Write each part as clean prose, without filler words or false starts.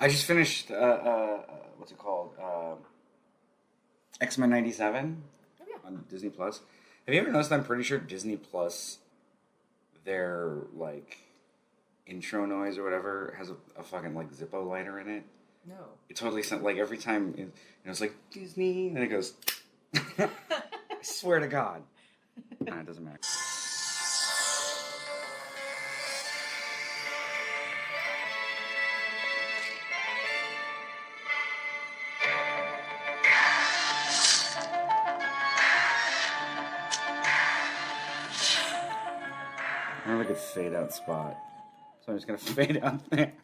I just finished, what's it called? X-Men 97 on Disney Plus. Have you ever noticed? I'm pretty sure Disney Plus, their like intro noise or whatever has a fucking like Zippo lighter in it. No. It totally sounds like every time it's like Disney, and it goes. I swear to God. Nah, it doesn't matter. I have like a fade out spot. So I'm just gonna fade out there.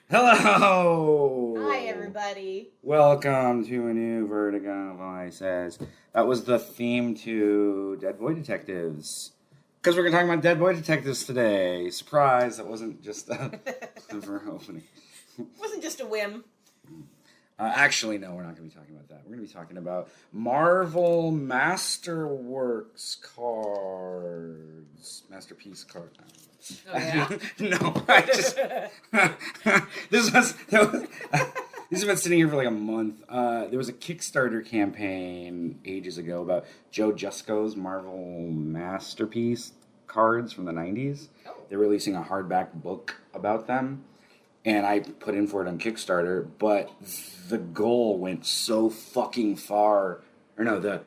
Hello! Hi, everybody. Welcome to a new Vertigo Voices. That was the theme to Dead Boy Detectives. Because we're going to talk about Dead Boy Detectives today. Surprise, that wasn't just a for opening. It wasn't just a whim. Actually, no, we're not going to be talking about that. We're going to be talking about Marvel Masterworks cards. Masterpiece cards. Oh, yeah? No, I just... These have been sitting here for like a month. There was a Kickstarter campaign ages ago about Joe Jusko's Marvel Masterpiece cards from the 90s. Oh. They're releasing a hardback book about them. And I put in for it on Kickstarter, but the goal went so fucking far. Or no, the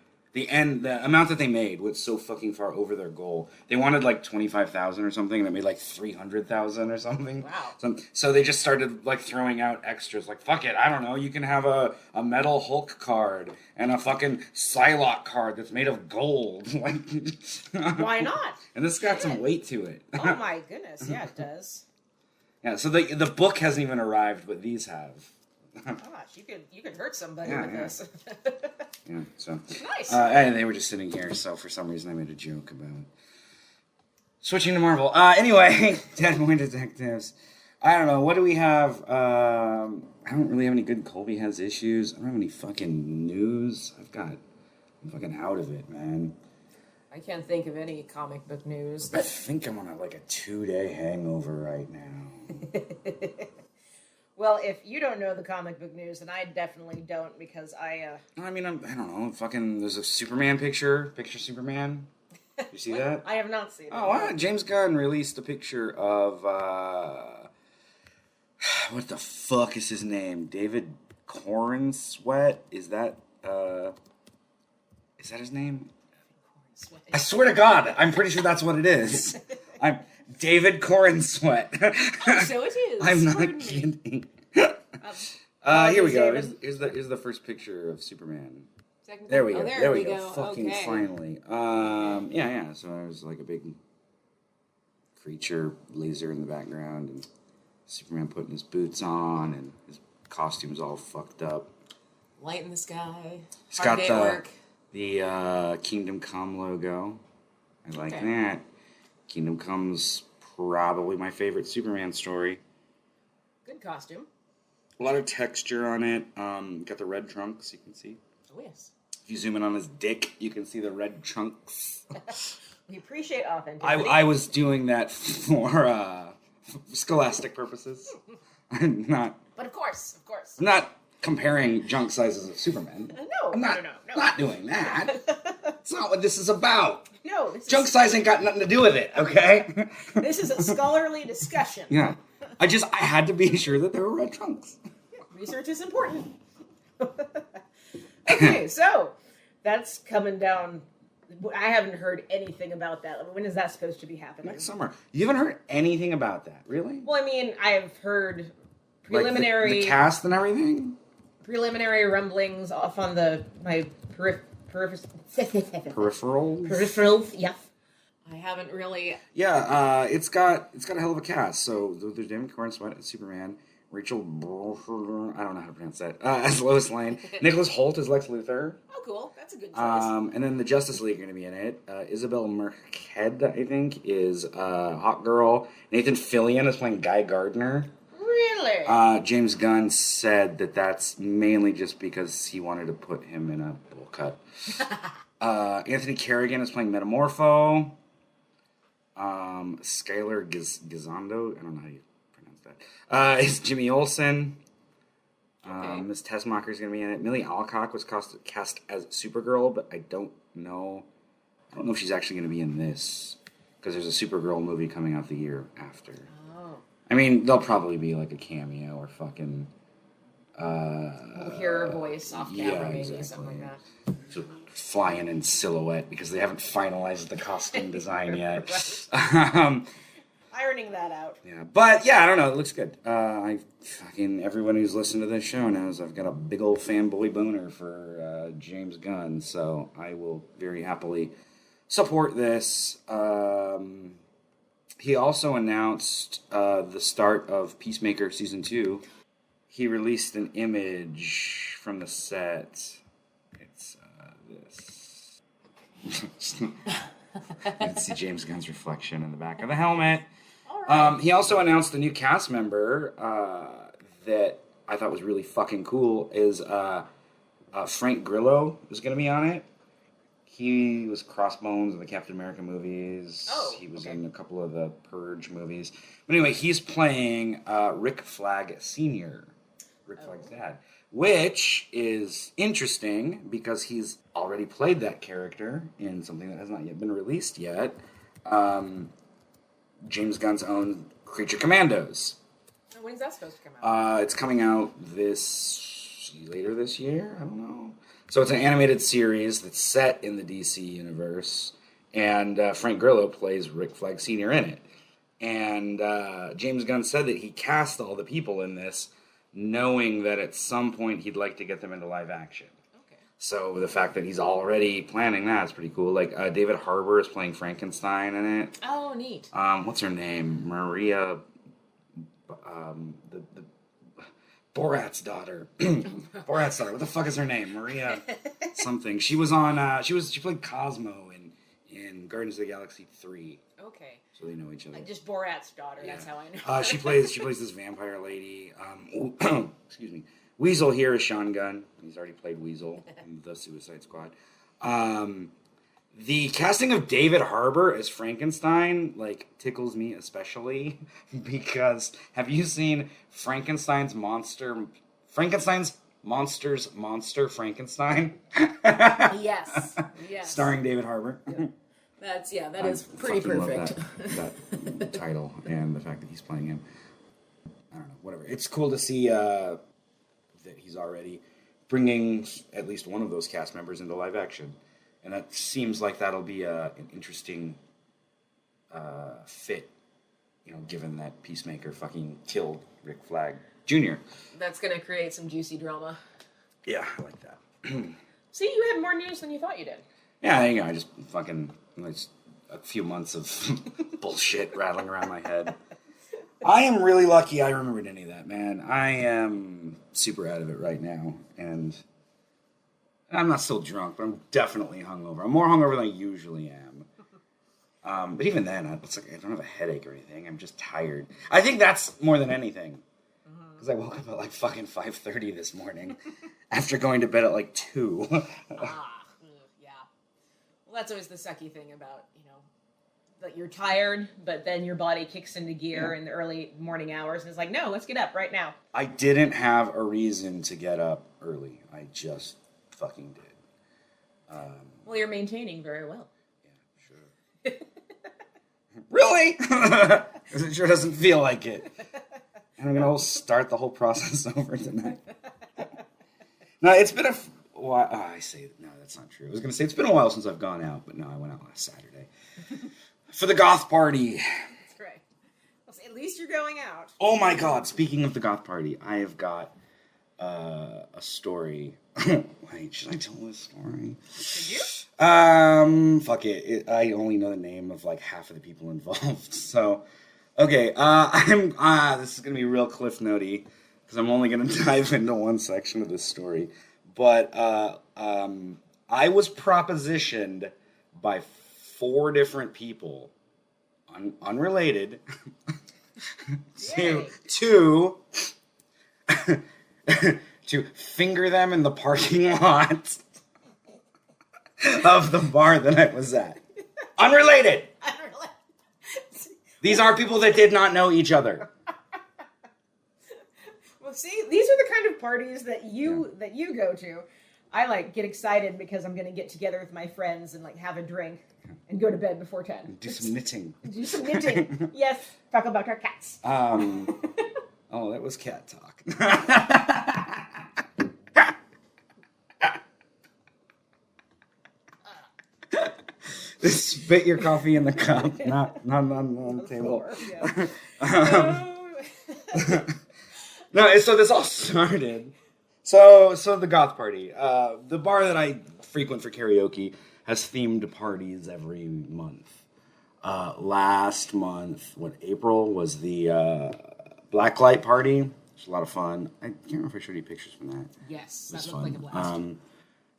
amount that they made went so fucking far over their goal. They wanted like 25,000 or something, and it made like 300,000 or something. Wow. So they just started like throwing out extras. Like, fuck it, I don't know. You can have a metal Hulk card and a fucking Psylocke card that's made of gold. Like, why not? And this got some weight to it. Oh my goodness, yeah, it does. Yeah, so the book hasn't even arrived, but these have. Gosh, you could hurt somebody with this. Yeah, so Nice. And they were just sitting here, so for some reason I made a joke about switching to Marvel. Anyway, Dead Boy Detectives. I don't know, what do we have? I don't really have any good Colby Has issues. I don't have any fucking news. I'm fucking out of it, man. I can't think of any comic book news. I think I'm on like a 2-day hangover right now. Well, if you don't know the comic book news, then I definitely don't, because I mean, I don't know. Fucking, there's a Superman picture Superman. You see that? I have not seen it. Oh, wow. James Gunn released a picture of, what the fuck is his name? David Cornsweet? Is that his name? I swear to God, I'm pretty sure that's what it is. I'm David Cornsweet. Oh, so it is. I'm not kidding. Here we go. Here's the first picture of Superman. There we go. There we go. Fucking okay. Finally. Yeah. So there's like a big creature laser in the background, and Superman putting his boots on, and his costume's all fucked up. Light in the sky. He's got the Kingdom Come logo. I like that. Kingdom Come's probably my favorite Superman story. Good costume. A lot of texture on it. Got the red trunks, you can see. Oh, yes. If you zoom in on his dick, you can see the red trunks. We appreciate authenticity. I was doing that for scholastic purposes. I'm not... But of course. I'm not comparing junk sizes of Superman. No. Not doing that. That's not what this is about. No. Junk size ain't got nothing to do with it, okay? This is a scholarly discussion. Yeah. I had to be sure that there were red trunks. Research is important. Okay, so that's coming down. I haven't heard anything about that. When is that supposed to be happening? Next summer. You haven't heard anything about that, really? Well, I mean, I've heard preliminary... Like the cast and everything? Preliminary rumblings off on my peripherals. Peripherals, yeah. I haven't really... Yeah, it's got a hell of a cast. So there's David Cornsweet as Superman, Rachel I don't know how to pronounce that, as Lois Lane, Nicholas Hoult as Lex Luthor. Oh, cool. That's a good choice. And then the Justice League are going to be in it. Isabel Merced, I think, is Hawk Girl. Nathan Fillion is playing Guy Gardner. Really? James Gunn said that's mainly just because he wanted to put him in a bowl cut. Anthony Carrigan is playing Metamorpho. Skylar Gizondo, I don't know how you pronounce that. Is Jimmy Olsen. Okay. Miss Tessmacher's going to be in it. Millie Alcock was cast as Supergirl, but I don't know if she's actually going to be in this. Because there's a Supergirl movie coming out the year after. Oh. I mean, there'll probably be like a cameo or fucking... We'll hear her voice off camera, maybe, exactly. something like that. So flying in silhouette because they haven't finalized the costume design yet. Ironing that out. Yeah, but yeah, I don't know. It looks good. Everyone who's listened to this show knows I've got a big old fanboy boner for James Gunn, so I will very happily support this. He also announced the start of Peacemaker Season 2. He released an image from the set. It's this. You can see James Gunn's reflection in the back of the helmet. All right. He also announced a new cast member that I thought was really fucking cool. Is Frank Grillo is going to be on it. He was Crossbones in the Captain America movies. Oh, he was okay. in a couple of the Purge movies. But anyway, he's playing Rick Flag Sr., Rick Flag's dad, which is interesting because he's already played that character in something that has not yet been released yet. James Gunn's own Creature Commandos. When's that supposed to come out? It's coming out later this year? I don't know. So it's an animated series that's set in the DC universe, and Frank Grillo plays Rick Flag Sr. in it. And James Gunn said that he cast all the people in this knowing that at some point he'd like to get them into live action. Okay. So the fact that he's already planning that is pretty cool. Like David Harbour is playing Frankenstein in it. Oh, neat. What's her name? Maria, the Borat's daughter. Borat's daughter. What the fuck is her name? Maria something. She was on. She played Cosmo in Guardians of the Galaxy 3. Okay. So they know each other. Like just Borat's daughter. Yeah. That's how I know. She plays this vampire lady. Excuse me. Weasel here is Sean Gunn. He's already played Weasel in the Suicide Squad. The casting of David Harbour as Frankenstein tickles me especially because have you seen Frankenstein's Monster Frankenstein? Yes. Starring David Harbour. Yeah. That is pretty perfect. Love that title and the fact that he's playing him. I don't know, whatever. It's cool to see that he's already bringing at least one of those cast members into live action. And that seems like that'll be an interesting fit, given that Peacemaker fucking killed Rick Flag Jr. That's going to create some juicy drama. Yeah, I like that. See, you had more news than you thought you did. Yeah, there you go. I just fucking... It's a few months of bullshit rattling around my head. I am really lucky I remembered any of that, man. I am super out of it right now, and I'm not still drunk, but I'm definitely hungover. I'm more hungover than I usually am. But even then, it's like I don't have a headache or anything. I'm just tired. I think that's more than anything. Because I woke up at like fucking 5:30 this morning after going to bed at like 2. Yeah. Well, that's always the sucky thing about, that you're tired, but then your body kicks into gear in the early morning hours, and it's like, no, let's get up right now. I didn't have a reason to get up early. I just fucking did. Well, you're maintaining very well. Yeah, sure. Really? Because it sure doesn't feel like it. And I'm going to start the whole process over tonight. No, it's been a while. Oh, I say, no, that's not true. I was going to say it's been a while since I've gone out, but no, I went out last Saturday. For the goth party. That's great. Well, at least you're going out. Oh my god, speaking of the goth party, I have got a story. Wait, should I tell this story? Did you? Fuck it. I only know the name of like half of the people involved. So, okay, this is gonna be real Cliff Notey because I'm only gonna dive into one section of this story. But I was propositioned by 4 different people, unrelated, to finger them in the parking lot of the bar that I was at. Unrelated. These are people that did not know each other. Well, see, these are the kind of parties that you go to. I like get excited because I'm going to get together with my friends and like have a drink and go to bed before 10. Do some knitting. Do some knitting. Yes. Talk about our cats. Oh, that was cat talk. Spit your coffee in the cup, not on the table. Floor, yeah. No, so this all started. So the goth party. The bar that I frequent for karaoke has themed parties every month. Last month, April was the Blacklight party. It was a lot of fun. I can't remember if I showed you pictures from that. Yes, It was that looked like a blast.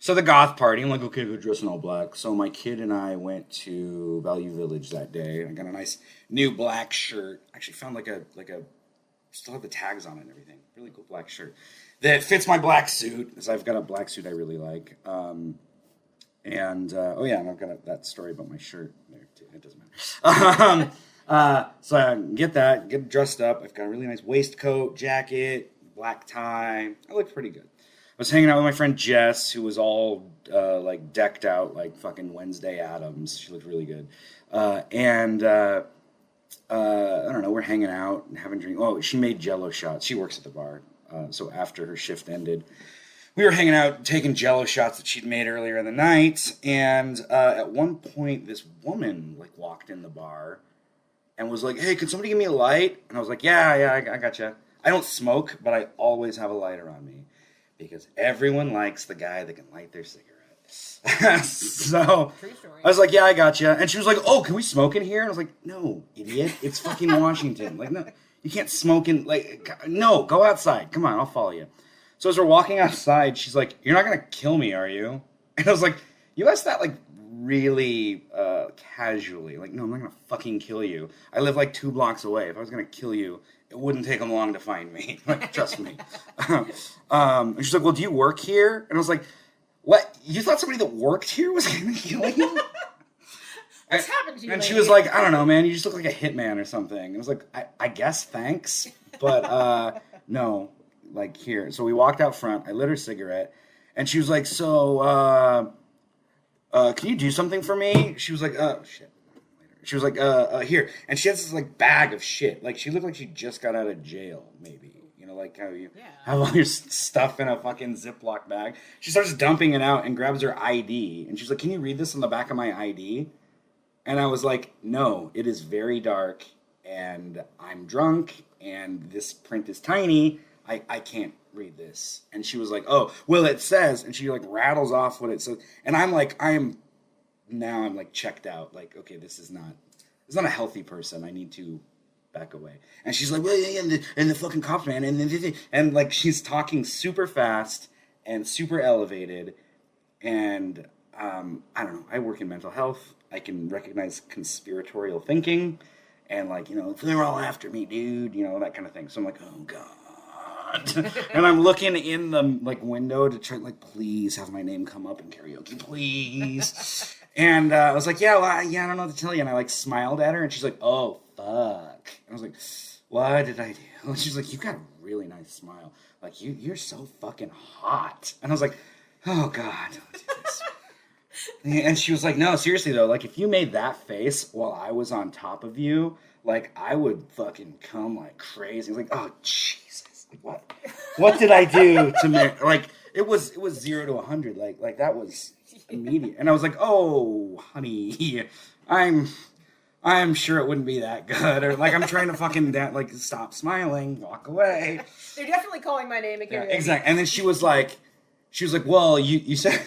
So the goth party, I'm like, okay, go dress in all black. So my kid and I went to Value Village that day. I got a nice new black shirt. Actually found like a still have the tags on it and everything. Really cool black shirt that fits my black suit, because I've got a black suit I really like. And I've got that story about my shirt there too. It doesn't matter. So I get dressed up. I've got a really nice waistcoat, jacket, black tie. I look pretty good. I was hanging out with my friend Jess, who was all like decked out like fucking Wednesday Addams. She looked really good. I don't know, we're hanging out and having a drink. Oh, she made Jello shots. She works at the bar. So after her shift ended, we were hanging out, taking Jello shots that she'd made earlier in the night. And at one point, this woman like walked in the bar and was like, "Hey, can somebody give me a light?" And I was like, "Yeah, I gotcha." I don't smoke, but I always have a lighter on me because everyone likes the guy that can light their cigarette. So True story. I was like, "Yeah, I gotcha." And she was like, "Oh, can we smoke in here?" And I was like, "No, idiot. It's fucking Washington. Like, no, you can't smoke in, like, no, go outside. Come on, I'll follow you." So as we're walking outside, she's like, "You're not going to kill me, are you?" And I was like, you asked that, like, really casually. Like, no, I'm not going to fucking kill you. I live, like, 2 blocks away. If I was going to kill you, it wouldn't take them long to find me. Like, trust me. And she's like, "Well, do you work here?" And I was like, "What? You thought somebody that worked here was going to kill you?" What's happened to you? And she lady? was like, "I don't know, man. You just look like a hitman or something." And I was like, I guess, thanks. But no, like, here. So we walked out front. I lit her cigarette. And she was like, "So, can you do something for me?" She was like, "Oh, shit." She was like, here. And she has this, like, bag of shit. Like, she looked like she just got out of jail, maybe. You know, like how you have all your stuff in a fucking Ziploc bag. She starts dumping it out and grabs her ID. And she's like, "Can you read this on the back of my ID?" And I was like, "No, it is very dark, and I'm drunk, and this print is tiny. I can't read this." And she was like, "Oh, well, it says," and she like rattles off what it says. And I'm like, I'm like checked out. Like, okay, this is not a healthy person. I need to back away. And she's like, "Well, yeah, and the fucking cops, man," and like she's talking super fast and super elevated. And I don't know. I work in mental health. I can recognize conspiratorial thinking, and like, you know, they're all after me, dude. You know, that kind of thing. So I'm like, oh god. And I'm looking in the like window to try, like, please have my name come up in karaoke, please. And I was like, yeah, I don't know what to tell you. And I like smiled at her, and she's like, "Oh fuck." And I was like, "What did I do?" And she's like, "You got a really nice smile. Like, you're so fucking hot." And I was like, oh god, don't do this. And she was like, "No, seriously though, like if you made that face while I was on top of you, like I would fucking come like crazy." I was like, "Oh Jesus, like, what did I do to make?" Like it was 0 to 100, like that was immediate. And I was like, "Oh, honey, I'm sure it wouldn't be that good." Or like I'm trying to fucking like stop smiling, walk away. They're definitely calling my name again. Yeah, exactly. And then she was like, "Well, you said."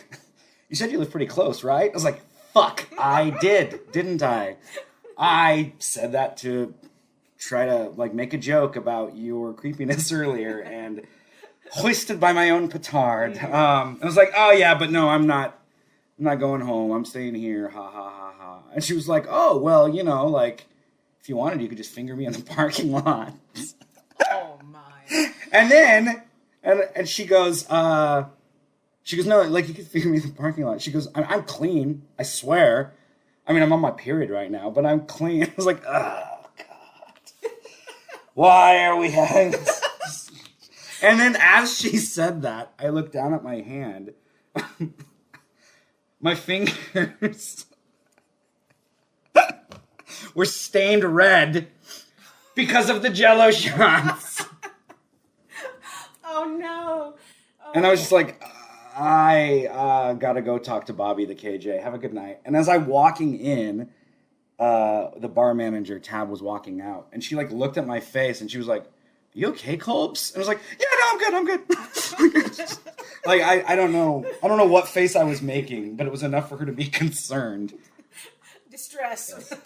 "You said you live pretty close, right?" I was like, fuck, I did, didn't I? I said that to try to, like, make a joke about your creepiness earlier, and hoisted by my own petard. I was like, "Oh, yeah, but no, I'm not going home. I'm staying here, ha, ha, ha, ha." And she was like, "Oh, well, you know, like, if you wanted, you could just finger me in the parking lot." Oh, my. And then, and she goes, "No, like, you can figure me in the parking lot." She goes, I'm clean, I swear. I mean, I'm on my period right now, but I'm clean." I was like, oh, God. Why are we having this? And then as she said that, I looked down at my hand. My fingers were stained red because of the Jell-O shots. Oh no! And I was just like, I gotta go talk to Bobby the KJ. Have a good night. And as I'm walking in, the bar manager Tab was walking out, and she like looked at my face, and she was like, "You okay, Colbs?" And I was like, "Yeah, no, I'm good." Like I don't know what face I was making, but it was enough for her to be concerned. Distress. Yes.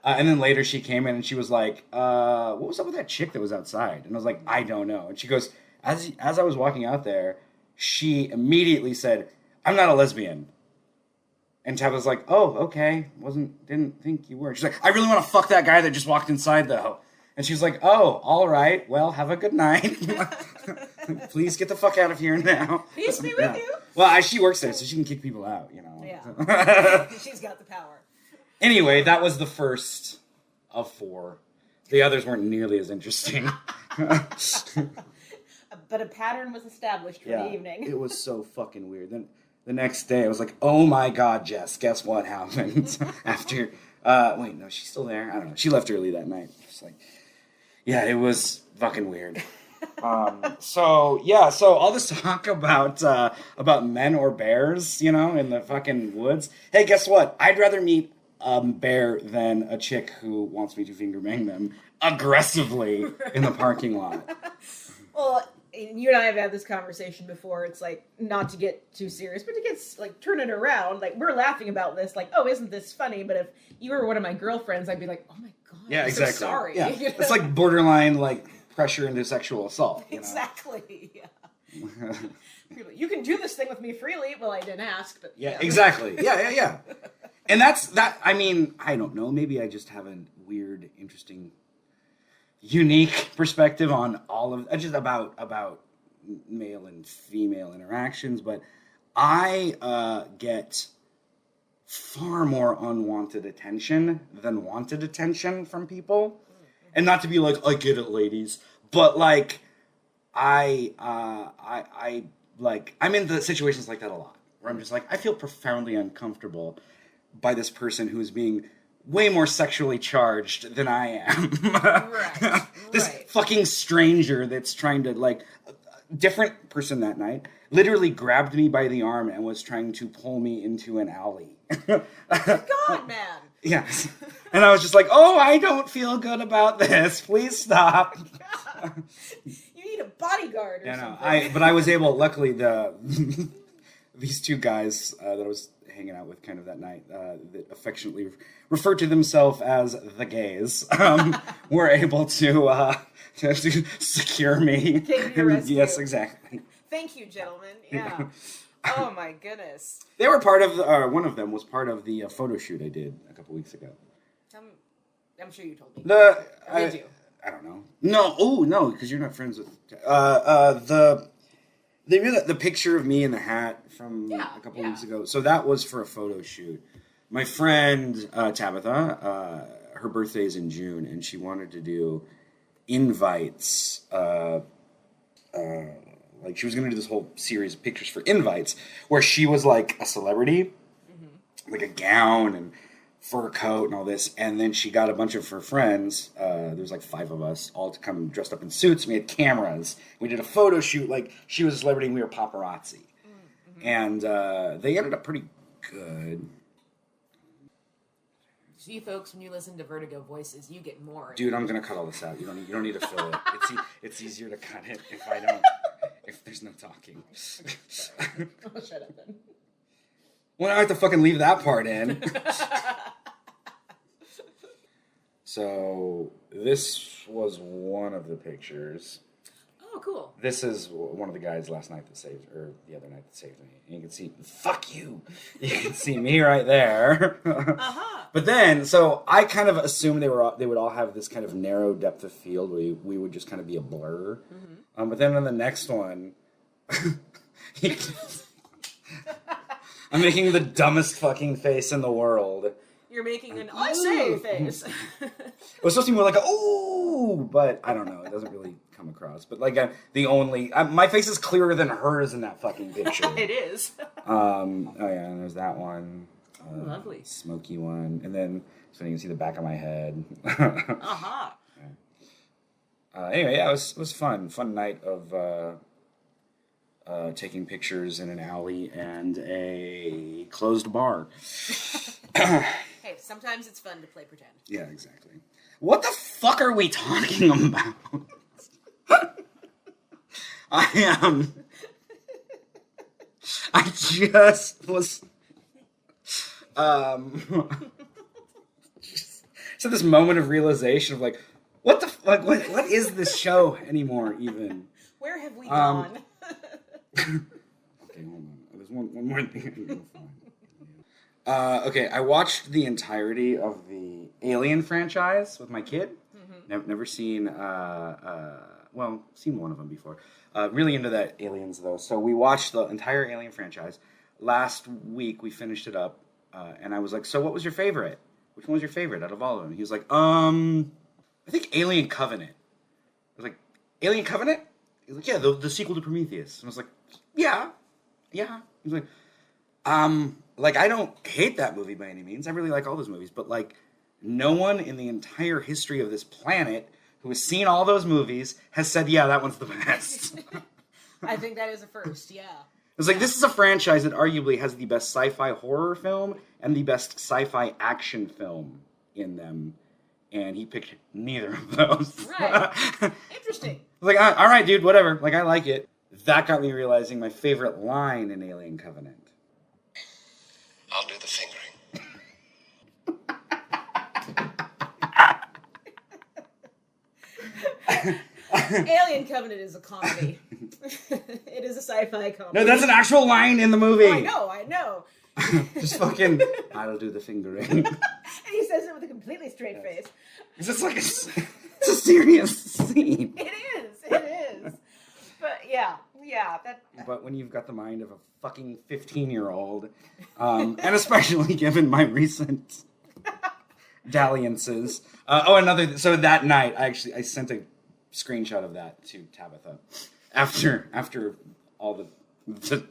And then later she came in and she was like, "What was up with that chick that was outside?" And I was like, "I don't know." And she goes, as I was walking out there, she immediately said, "I'm not a lesbian." And Tab was like, "Oh, okay. Didn't think you were." She's like, "I really want to fuck that guy that just walked inside, though." And she's like, "Oh, all right. Well, have a good night. Please get the fuck out of here now." Peace be with you. Well, she works there, so she can kick people out, you know. Yeah. She's got the power. Anyway, that was the first of 4. The others weren't nearly as interesting. But a pattern was established for the evening. It was so fucking weird. Then the next day, I was like, "Oh my god, Jess, guess what happened?" After, wait, no, she's still there? I don't know. She left early that night. It's like, yeah, it was fucking weird. So all this talk about men or bears, you know, in the fucking woods. Hey, guess what? I'd rather meet a bear than a chick who wants me to finger bang them aggressively in the parking lot. Well, you and I have had this conversation before. It's like, not to get too serious, but to get, like, turn it around. Like, we're laughing about this, like, oh, isn't this funny? But if you were one of my girlfriends, I'd be like, oh my god, Yeah, I'm exactly. so sorry. Yeah. You know? It's like borderline, like, pressure into sexual assault. You know? Exactly, yeah. You can do this thing with me freely. Well, I didn't ask, but... Yeah, exactly. Yeah. And I mean, I don't know. Maybe I just have a weird, interesting, unique perspective on all of... just about male and female interactions, but I get far more unwanted attention than wanted attention from people. And not to be like, I get it, ladies, but like, I like, I'm in the situations like that a lot, where I'm just like, I feel profoundly uncomfortable by this person who's being way more sexually charged than I am. Right. This fucking stranger that's trying to, like, different person that night literally grabbed me by the arm and was trying to pull me into an alley. God, man. Yes. And I was just like, oh, I don't feel good about this. Please stop. God. You need a bodyguard or something. But I was able, luckily, these 2 guys that I was hanging out with kind of that night, that affectionately referred to themselves as the gays, were able to secure me. Came to your rescue. Yes, exactly. Thank you, gentlemen. Yeah. Oh my goodness. They were part of one of them was part of the photo shoot I did a couple weeks ago. I'm sure you told me. Did you? I don't know. No, no, because you're not friends with the picture of me in the hat from a couple weeks ago. So that was for a photo shoot. My friend Tabitha, her birthday is in June, and she wanted to do invites. Like, she was going to do this whole series of pictures for invites where she was like a celebrity, like a gown and fur coat and all this. And then she got a bunch of her friends. There was like 5 of us all to come dressed up in suits. We had cameras. We did a photo shoot. Like, she was a celebrity and we were paparazzi. And they ended up pretty good. So you folks, when you listen to Vertigo Voices, you get more. Dude, I'm going to cut all this out. You don't need to fill it. It's easier to cut it if there's no talking. Oh, shut up then. Well, I have to fucking leave that part in. So, this was one of the pictures. Oh, cool. This is one of the guys last night that saved, or the other night that saved me. And you can see, fuck you! You can see me right there. But then, so I kind of assumed they would all have this kind of narrow depth of field where we would just kind of be a blur. But then on the next one, I'm making the dumbest fucking face in the world. You're making an I say face. It was supposed to be more like a ooh, but I don't know. It doesn't really come across. But like my face is clearer than hers in that fucking picture. It is. Oh yeah, and there's that one. Lovely. Smoky one, and then so you can see the back of my head. Uh-huh. Anyway, yeah, it was fun. Fun night of taking pictures in an alley and a closed bar. Hey, sometimes it's fun to play pretend. Yeah, exactly. What the fuck are we talking about? I just was so this moment of realization of like, what the fuck? What is this show anymore? Even where have we gone? Okay, hold on. There's one more thing I need to find. Okay, I watched the entirety of the Alien franchise with my kid. Mm-hmm. Never seen, seen one of them before. Really into that Aliens, though. So we watched the entire Alien franchise. Last week, we finished it up, and I was like, so what was your favorite? Which one was your favorite out of all of them? He was like, I think Alien Covenant. I was like, Alien Covenant? He was like, yeah, the sequel to Prometheus. And I was like, yeah. He was like, I don't hate that movie by any means. I really like all those movies. But, like, no one in the entire history of this planet who has seen all those movies has said, yeah, that one's the best. I think that is a first, yeah. It's like, this is a franchise that arguably has the best sci-fi horror film and the best sci-fi action film in them. And he picked neither of those. Right. Interesting. I was like, all right, dude, whatever. Like, I like it. That got me realizing my favorite line in Alien Covenant. I'll do the fingering. Alien Covenant is a comedy. It is a sci-fi comedy. No, that's an actual line in the movie. I know. Just fucking, I'll do the fingering. And he says it with a completely straight face. It's like it's a serious scene. It is. But yeah. But when you've got the mind of a fucking 15-year-old, and especially given my recent dalliances. So that night, I sent a screenshot of that to Tabitha after all the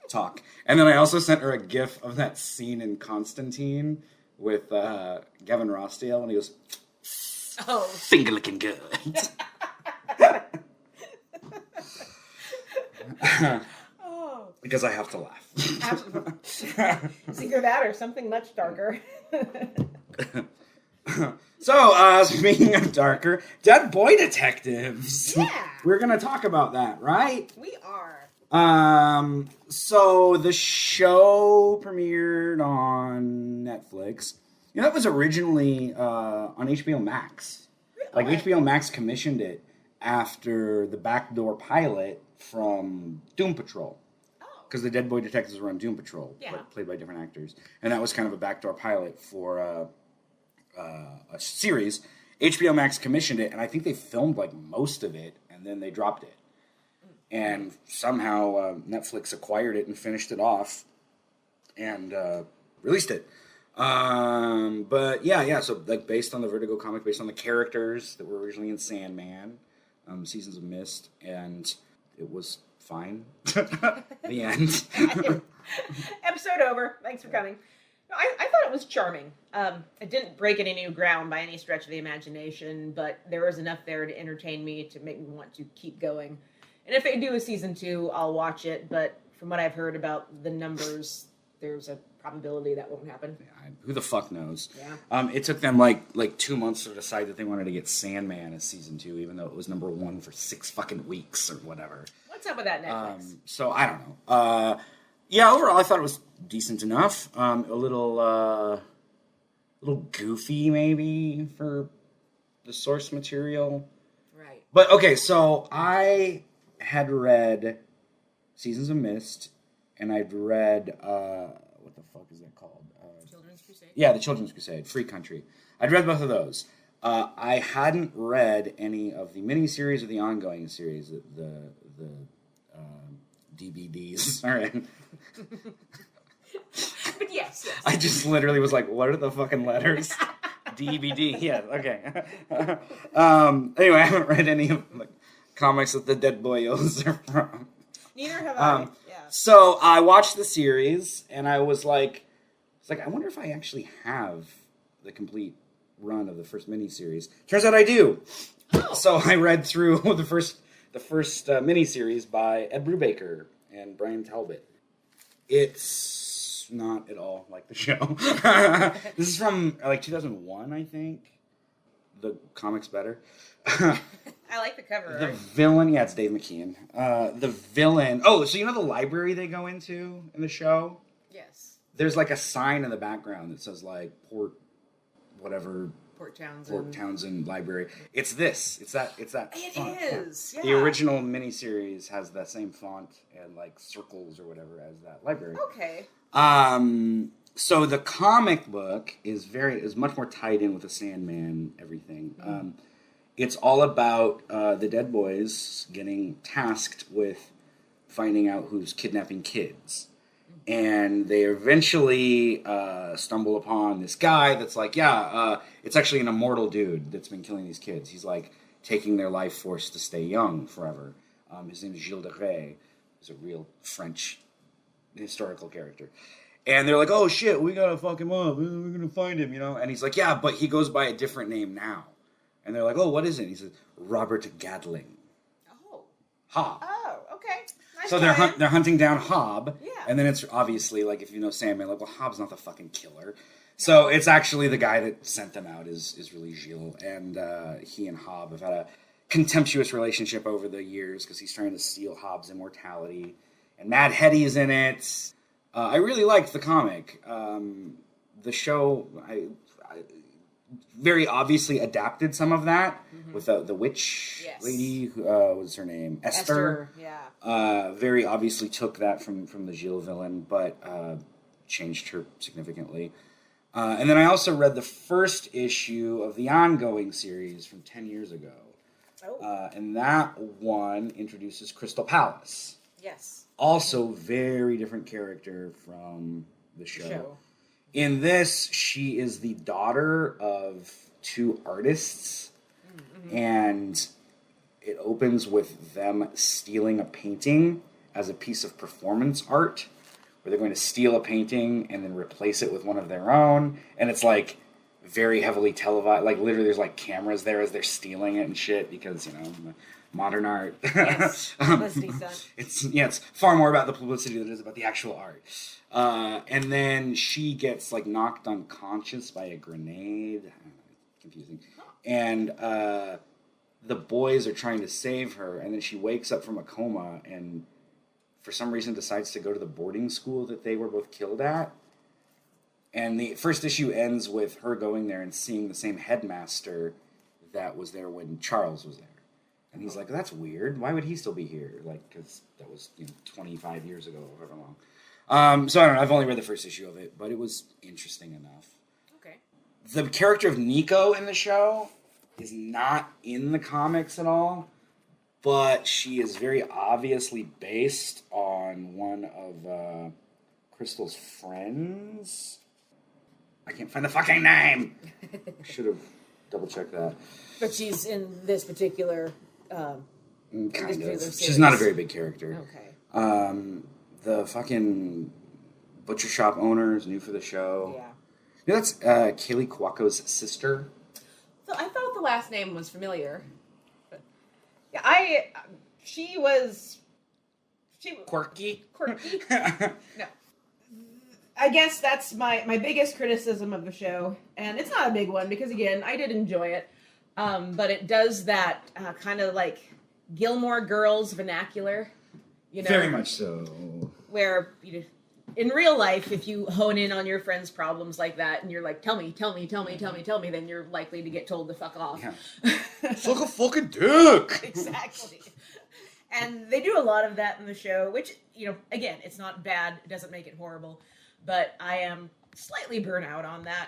talk. And then I also sent her a gif of that scene in Constantine with Gavin Rossdale, and he goes, "Oh, finger looking good." Because I have to laugh. Absolutely. It's either that or something much darker. So, speaking of darker, Dead Boy Detectives. Yeah. We're going to talk about that, right? We are. So the show premiered on Netflix. You know, it was originally on HBO Max. Like, HBO Max commissioned it after the backdoor pilot from Doom Patrol. Because the Dead Boy Detectives were on Doom Patrol, played by different actors. And that was kind of a backdoor pilot for a series. HBO Max commissioned it, and I think they filmed like most of it, and then they dropped it. And somehow Netflix acquired it and finished it off and released it. But yeah, so like based on the Vertigo comic, based on the characters that were originally in Sandman, Seasons of Mist, and it was fine. The end. Episode over. Thanks for coming. No, I thought it was charming. It didn't break any new ground by any stretch of the imagination, but there was enough there to entertain me to make me want to keep going. And if they do a season 2, I'll watch it, but from what I've heard about the numbers, there's a probability that won't happen. Yeah, who the fuck knows? Yeah. It took them like 2 months to decide that they wanted to get Sandman as season 2, even though it was number 1 for 6 fucking weeks or whatever. What's up with that Netflix? So I don't know. Yeah, overall I thought it was decent enough. A little goofy maybe for the source material. Right. But okay, so I had read Seasons of Mist, and I'd read what the fuck is that called? Children's Crusade. Yeah, the Children's Crusade, Free Country. I'd read both of those. I hadn't read any of the miniseries or the ongoing series, the DVDs. All right. But yes. I just literally was like, what are the fucking letters? DVD. Yeah, okay. Anyway, I haven't read any of the comics that the Dead Boyos are from. Neither have I. Yeah. So I watched the series, and I was like, I wonder if I actually have the complete run of the first miniseries. Turns out I do. Oh. So I read through the first miniseries by Ed Brubaker and Brian Talbot. It's not at all like the show. This is from like 2001, I think. The comic's better. I like the cover. The villain, yeah, it's Dave McKean. The villain. Oh, so you know the library they go into in the show? Yes. There's like a sign in the background that says like Port Townsend Library. It's this. It's that. It font. is. Yeah. The original miniseries has that same font and like circles or whatever as that library. Okay. So the comic book is much more tied in with the Sandman everything. It's all about the Dead Boys getting tasked with finding out who's kidnapping kids. And they eventually stumble upon this guy that's like, it's actually an immortal dude that's been killing these kids. He's like taking their life force to stay young forever. His name is Gilles de Rais. He's a real French historical character. And they're like, oh shit, we gotta fuck him up. We're gonna find him, And he's like, yeah, but he goes by a different name now. And they're like, oh, what is it? And he says, Robert Gatling. Oh. Hob. Oh, okay. Nice So they're hunting down Hob. Yeah. And then it's obviously, like, if you know Sandman, like, well, Hobb's not the fucking killer. So it's actually the guy that sent them out is really Gilles. And he and Hob have had a contemptuous relationship over the years because he's trying to steal Hobb's immortality. And Mad Hetty's in it. I really liked the comic. The show, I very obviously adapted some of that with the witch lady. What was her name? Esther. Yeah. Very obviously took that from the Gilles villain, but changed her significantly. And then I also read the first issue of the ongoing series from 10 years ago. Oh. And that one introduces Crystal Palace. Yes. Also, very different character from the show. In this, she is the daughter of two artists, and it opens with them stealing a painting as a piece of performance art, where they're going to steal a painting and then replace it with one of their own, and it's like very heavily televised. Like literally, there's like cameras there as they're stealing it and shit because modern art. Yes, publicity stunt. It's far more about the publicity than it is about the actual art. And then she gets like knocked unconscious by a grenade. Confusing. And the boys are trying to save her, and then she wakes up from a coma and for some reason decides to go to the boarding school that they were both killed at. And the first issue ends with her going there and seeing the same headmaster that was there when Charles was there. And he's like, that's weird. Why would he still be here? Like, because that was 25 years ago, or however long. So I don't know. I've only read the first issue of it, but it was interesting enough. Okay. The character of Nico in the show is not in the comics at all, but she is very obviously based on one of Crystal's friends. I can't find the fucking name. I should have double-checked that. But she's in this particular... kind of. She's not a very big character. Okay. The fucking butcher shop owner is new for the show. Yeah. That's Kaylee Cuoco's sister. So I thought the last name was familiar. But yeah, she was Quirky. No. I guess that's my biggest criticism of the show. And it's not a big one because, again, I did enjoy it. But it does that kind of like Gilmore Girls vernacular, Very much so. Where in real life, if you hone in on your friend's problems like that, and you're like, tell me, then you're likely to get told to fuck off. Yeah. Suck a fucking dick. Exactly. And they do a lot of that in the show, which again, it's not bad. It doesn't make it horrible, but I am slightly burnt out on that.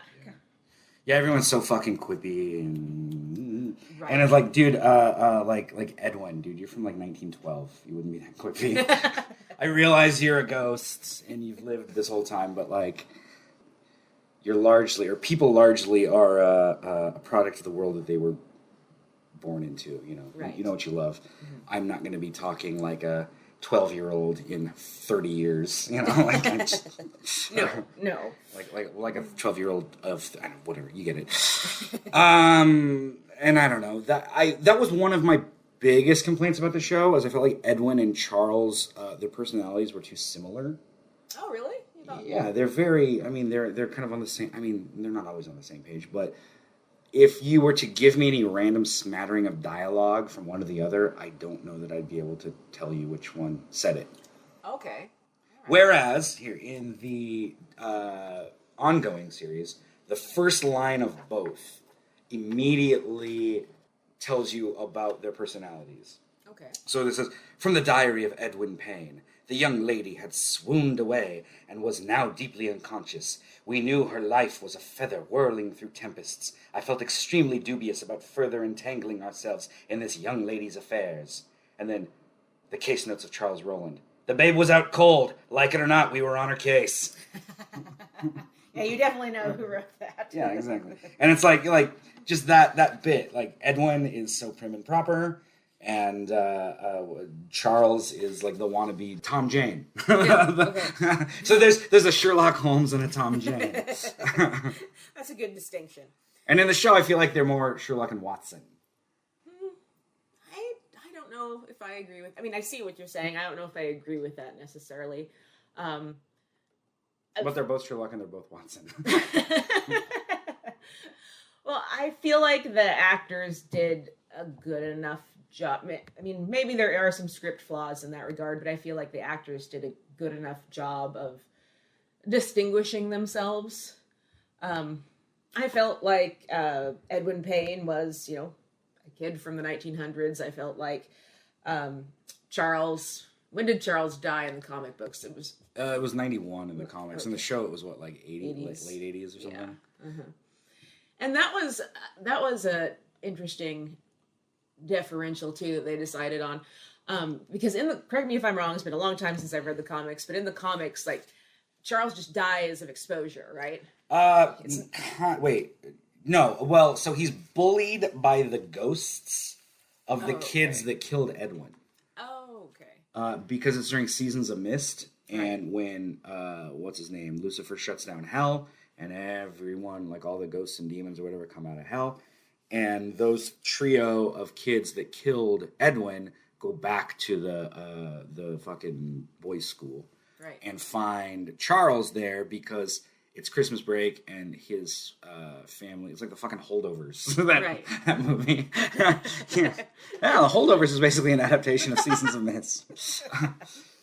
Yeah, everyone's so fucking quippy and Right. And it's like, dude, like Edwin, dude, you're from like 1912. You wouldn't be that quippy. I realize you're a ghost and you've lived this whole time, but like, you're largely, or people largely are a product of the world that they were born into. You know, Right. You know what you love. I'm not going to be talking like a 12-year-old in 30 years. You know, like I'm just, No. like a 12-year-old of I don't know, whatever. You get it. And I don't know that was one of my biggest complaints about the show, as I felt like Edwin and Charles, their personalities were too similar. Oh, really? Yeah, they're very. I mean, they're kind of on the same. I mean, they're not always on the same page, but if you were to give me any random smattering of dialogue from one to the other, I don't know that I'd be able to tell you which one said it. Okay. Right. Whereas here in the ongoing series, the first line of both immediately tells you about their personalities. Okay. So this is from the diary of Edwin Payne. The young lady had swooned away and was now deeply unconscious. We knew her life was a feather whirling through tempests. I felt extremely dubious about further entangling ourselves in this young lady's affairs. And then the case notes of Charles Rowland. The babe was out cold. Like it or not, we were on her case. Yeah, you definitely know who wrote that. Yeah, exactly. And it's like just that bit. Like Edwin is so prim and proper. And Charles is like the wannabe Tom Jane. Yeah, okay. So there's a Sherlock Holmes and a Tom Jane. That's a good distinction. And in the show, I feel like they're more Sherlock and Watson. I don't know if I agree with... I mean, I see what you're saying. I don't know if I agree with that necessarily. But they're both Sherlock and they're both Watson. Well, I feel like the actors did a good enough job. I mean, maybe there are some script flaws in that regard, but I feel like the actors did a good enough job of distinguishing themselves. I felt like Edwin Payne was, a kid from the 1900s. I felt like Charles... When did Charles die in the comic books? It was 91 in the comics. Okay. In the show, it was what, like 80s? 80s. Late 80s or something? Yeah. Uh-huh. And that was a interesting differential too that they decided on, because correct me if I'm wrong, it's been a long time since I've read the comics, but in the comics, like Charles just dies of exposure, right? Wait, no. Well, so he's bullied by the ghosts of the kids that killed Edwin. Oh, okay. Because it's during Seasons of Mist, and when what's his name, Lucifer shuts down hell, and everyone, like all the ghosts and demons or whatever, come out of hell. And those trio of kids that killed Edwin go back to the fucking boys' school, right, and find Charles there because it's Christmas break and his family. It's like the fucking Holdovers. that movie. Yeah, The Holdovers is basically an adaptation of Seasons of Mist.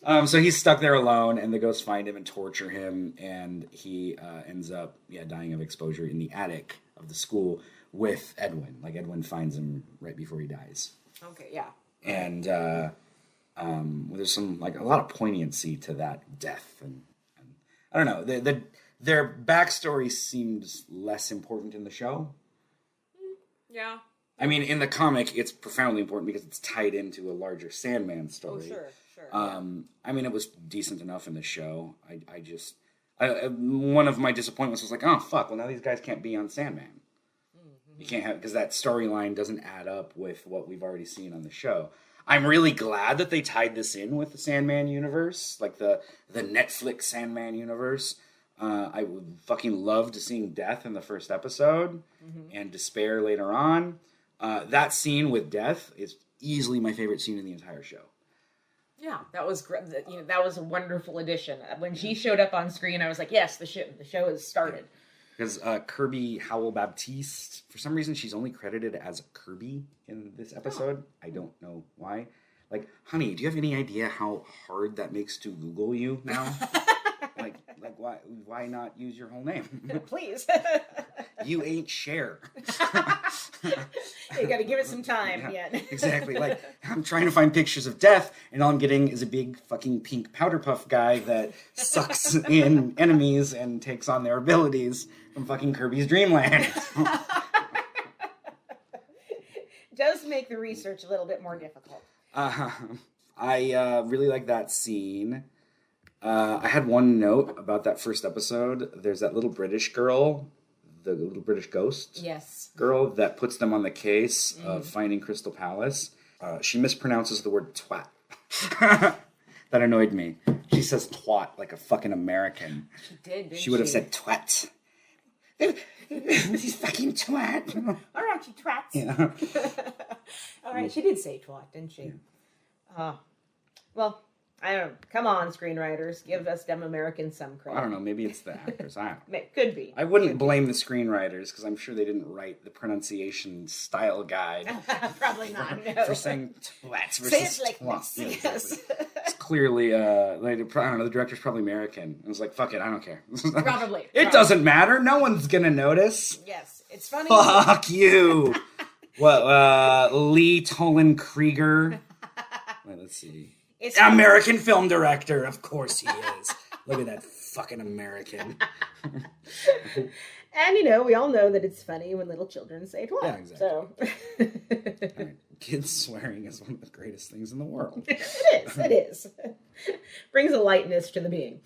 So he's stuck there alone, and the ghosts find him and torture him, and he ends up dying of exposure in the attic of the school with Edwin. Like Edwin finds him right before he dies. Okay, yeah. And there's some a lot of poignancy to that death, and I don't know, their backstory seems less important in the show. Yeah. I mean, in the comic, it's profoundly important because it's tied into a larger Sandman story. Oh, sure. I mean, it was decent enough in the show. I just one of my disappointments was like, oh fuck, well now these guys can't be on Sandman. Mm-hmm. You can't have, because that storyline doesn't add up with what we've already seen on the show. I'm really glad that they tied this in with the Sandman Universe, like the Netflix Sandman Universe. I would fucking loved seeing Death in the first episode, and Despair later on. That scene with Death is easily my favorite scene in the entire show. Yeah, that was great. That was a wonderful addition. When she showed up on screen, I was like, yes, the show has started. Because Kirby Howell-Baptiste, for some reason, she's only credited as Kirby in this episode. I don't know why. Like, honey, do you have any idea how hard that makes to Google you now? like why not use your whole name? Please. You ain't Cher. You gotta give it some time yet. Exactly. Like, I'm trying to find pictures of Death, and all I'm getting is a big fucking pink powder puff guy that sucks in enemies and takes on their abilities from fucking Kirby's Dream Land. Does make the research a little bit more difficult. I really like that scene. I had one note about that first episode. There's that little British girl, the little British ghost Yes. girl that puts them on the case of finding Crystal Palace. She mispronounces the word twat. That annoyed me. She says twat like a fucking American. She did, didn't she? She would have said twat. These fucking twat. All right, you twats. Yeah. All right, she did say twat, didn't she? Well, I don't know. Come on, screenwriters. Give us dumb Americans some credit. I don't know. Maybe it's the actors. I don't know. It could be. I wouldn't blame the screenwriters because I'm sure they didn't write the pronunciation style guide Probably not, no. for saying twats versus Say it like twat. this. Yeah, exactly. It's clearly, I don't know, the director's probably American. I was like, fuck it, I don't care. Probably. It doesn't matter. No one's gonna notice. Yes, it's funny. Fuck you. What, Lee Tolan Krieger? Wait, let's see. It's American film director. Of course he is. Look at that fucking American. And, we all know that it's funny when little children say twat. Yeah, exactly. So. Right. Kids swearing is one of the greatest things in the world. It is. Brings a lightness to the being.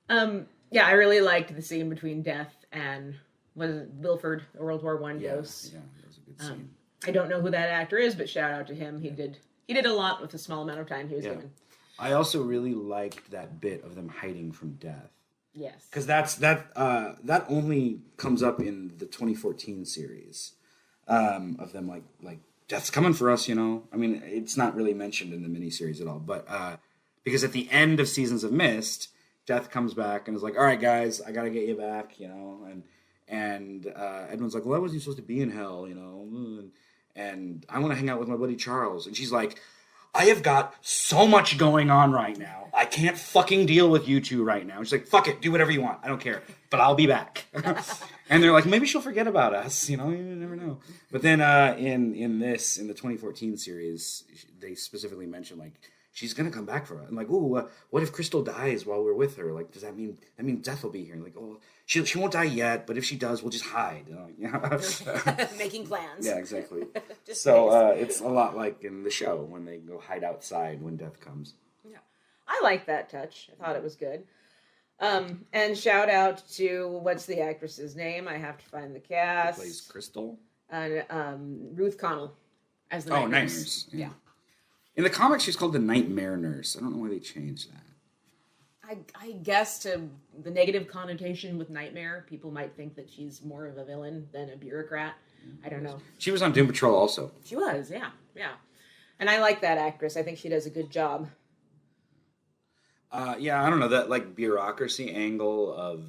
Yeah, I really liked the scene between Death and, was it Wilford, a World War I ghost? Yeah, that was a good scene. I don't know who that actor is, but shout out to him. He did a lot with the small amount of time he was given. I also really liked that bit of them hiding from Death. Yes. Because that only comes up in the 2014 series of them like Death's coming for us, I mean, it's not really mentioned in the miniseries at all, but because at the end of Seasons of Mist, Death comes back and is like, all right, guys, I got to get you back, and Edmund's like, well, I wasn't supposed to be in hell, and I want to hang out with my buddy Charles. And she's like, I have got so much going on right now. I can't fucking deal with you two right now. And she's like, fuck it, do whatever you want. I don't care, but I'll be back. And they're like, maybe she'll forget about us. You never know. But then in the 2014 series, they specifically mention, like, she's going to come back for us. I'm like, ooh, what if Crystal dies while we're with her? Like, does that mean Death will be here? Like, oh, she won't die yet, but if she does, we'll just hide. Making plans. Yeah, exactly. So it's a lot like in the show when they go hide outside when Death comes. Yeah, I like that touch. I thought it was good. And shout out to, what's the actress's name? I have to find the cast. Who plays Crystal? Ruth Connell as the Night Night Nurse. Nurse. Yeah. In the comics, she's called the Nightmare Nurse. I don't know why they changed that. I guess to the negative connotation with Nightmare, people might think that she's more of a villain than a bureaucrat. I don't know. She was on Doom Patrol also. She was, yeah. And I like that actress. I think she does a good job. Yeah, I don't know, that like bureaucracy angle of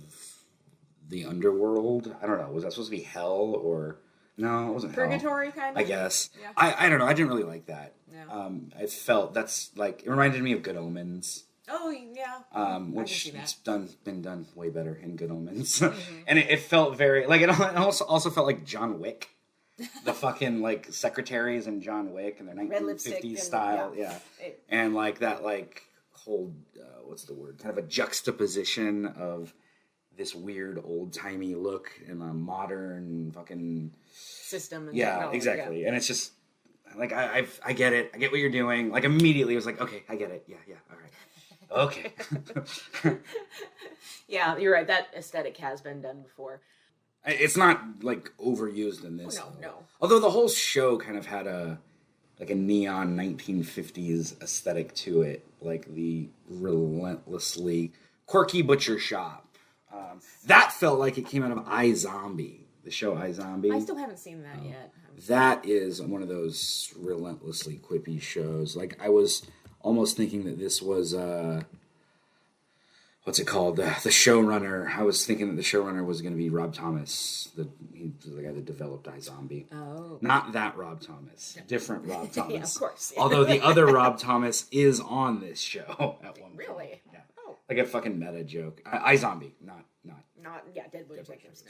the underworld. I don't know. Was that supposed to be hell or no? It wasn't Purgatory hell, kind of. I guess. Yeah. I don't know. I didn't really like that. Yeah. I felt that's like it reminded me of Good Omens. Oh yeah. Which it's been done way better in Good Omens, Mm-hmm. and it felt very like it also felt like John Wick, the fucking like secretaries in John Wick and their 1950s style, yeah. And like that like whole what's the word? Kind of a juxtaposition of this weird old timey look and a modern fucking system. And yeah, technology, exactly, and it's just like I get it, I get what you're doing. Like immediately, I was like, okay, I get it, yeah, all right. Okay. Yeah, you're right. That aesthetic has been done before. It's not like overused in this. No. Although the whole show kind of had a neon 1950s aesthetic to it, like the relentlessly quirky butcher shop. That felt like it came out of iZombie, the show iZombie. I still haven't seen that yet. That is one of those relentlessly quippy shows. Like I was almost thinking that this was what's it called? The showrunner. I was thinking that the showrunner was going to be Rob Thomas, the guy that developed iZombie. Oh, not that Rob Thomas, different Rob Thomas. Yeah, of course. Although the other Rob Thomas is on this show at one point. Really? Yeah. Oh, like a fucking meta joke. iZombie, not. Deadwood Detectives.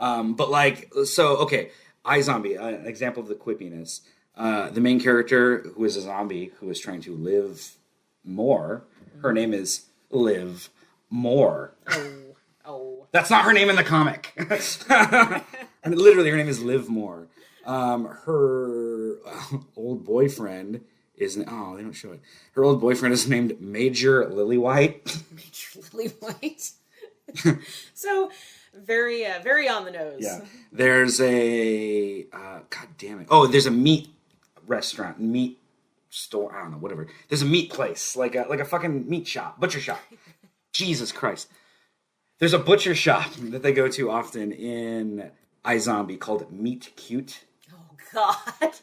No. But like so, okay. iZombie, an example of the quippiness. The main character, who is a zombie, who is trying to live more, her name is Liv More. Oh. That's not her name in the comic. And literally, her name is Liv More. Her old boyfriend they don't show it. Her old boyfriend is named Major Lillywhite. Major Lillywhite. So very very on the nose. Yeah. There's a god damn it. Oh, there's a meat restaurant, meat store, I don't know, whatever. There's a meat place, like a fucking meat shop, butcher shop. Jesus Christ. There's a butcher shop that they go to often in iZombie called Meat Cute. Oh God.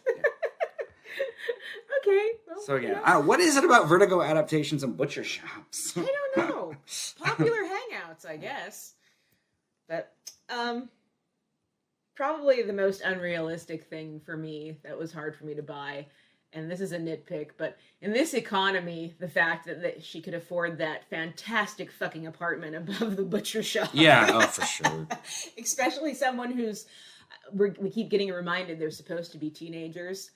Okay. Well, So yeah, what is it about Vertigo adaptations and butcher shops? I don't know. Popular hangouts, I guess. But probably the most unrealistic thing for me that was hard for me to buy, and this is a nitpick, but in this economy, the fact that she could afford that fantastic fucking apartment above the butcher shop. Yeah, oh, for sure. Especially someone who's, we keep getting reminded they're supposed to be teenagers.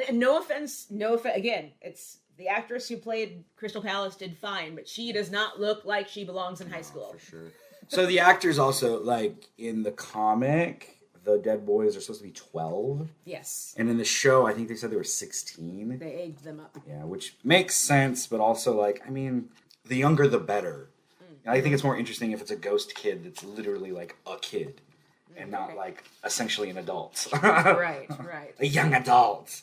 And no offense, again, it's the actress who played Crystal Palace did fine, but she does not look like she belongs in high school. For sure. So the actors also, like, in the comic, the dead boys are supposed to be 12. Yes. And in the show, I think they said they were 16. They aged them up. Yeah, which makes sense, but also, like, I mean, the younger the better. And I think it's more interesting if it's a ghost kid that's literally, like, a kid. And not, like, essentially an adult. Right. A young adult.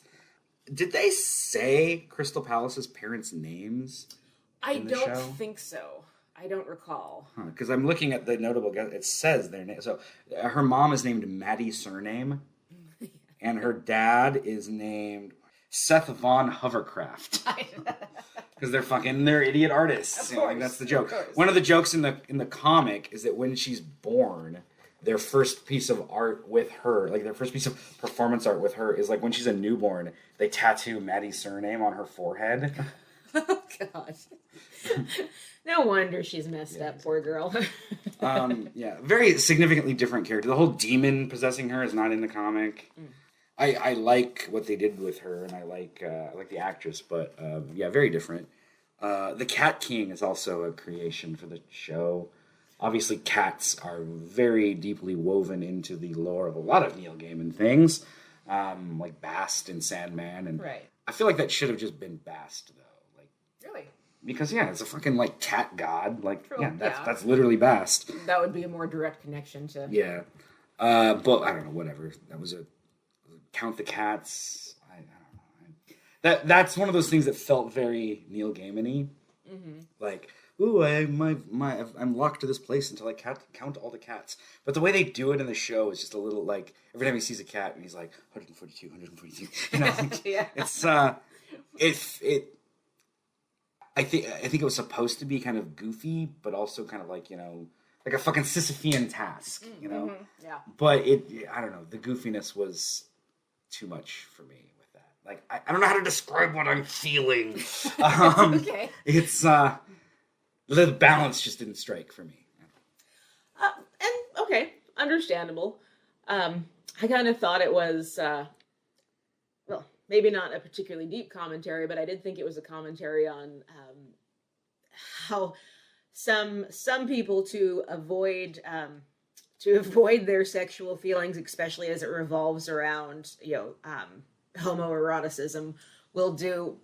Did they say Crystal Palace's parents' names? I in the don't show? think so. I don't recall. Because I'm looking at the notable guest. It says their name. So her mom is named Maddie Surname, and her dad is named Seth Von Hovercraft. Because they're idiot artists. Of course, like, that's the joke. of course. One of the jokes in the comic is that when she's born, their first piece of art with her, like their first piece of performance art with her, is like when she's a newborn, they tattoo Maddie's surname on her forehead. Oh, God. No wonder she's messed up, poor girl. Yeah, very significantly different character. The whole demon possessing her is not in the comic. I like what they did with her, and I like the actress, but yeah, very different. The Cat King is also a creation for the show. Obviously, cats are very deeply woven into the lore of a lot of Neil Gaiman things, like Bast and Sandman, and Right. I feel like that should have just been Bast, though. Like, Really? because yeah, it's a fucking like cat god. Like, True, yeah, yeah. that's literally Bast. That would be a more direct connection to... Yeah, but I don't know. Whatever. That was a Count the Cats. I don't know. That's one of those things that felt very Neil Gaiman-y. Mm-hmm. Like, ooh, I'm locked to this place until I count all the cats. But the way they do it in the show is just a little like every time he sees a cat and he's like 142, 142. You know, like, Yeah. it's I think it was supposed to be kind of goofy, but also kind of like, you know, like a fucking Sisyphean task, you know. Mm-hmm. Yeah. But I don't know, the goofiness was too much for me with that. Like I don't know how to describe what I'm feeling. Okay. It's the balance just didn't strike for me. And okay, understandable. I kind of thought it was, well, maybe not a particularly deep commentary, but I did think it was a commentary on how some people to avoid their sexual feelings, especially as it revolves around homoeroticism, will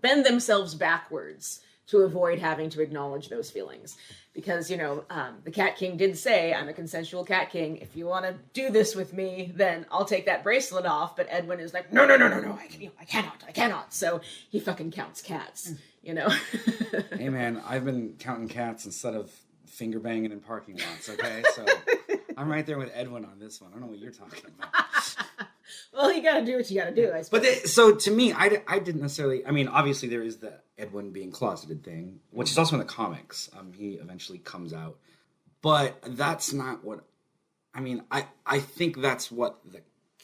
bend themselves backwards to avoid having to acknowledge those feelings. Because, the Cat King did say, I'm a consensual Cat King. If you want to do this with me, then I'll take that bracelet off. But Edwin is like, no, I cannot. So he fucking counts cats, Hey man, I've been counting cats instead of finger banging in parking lots, okay? So I'm right there with Edwin on this one. I don't know what you're talking about. Well, you gotta do what you gotta do, I suppose. But so to me, I didn't necessarily. I mean, obviously there is the Edwin being closeted thing, which is also in the comics. He eventually comes out, but that's not what. I mean, I think that's what the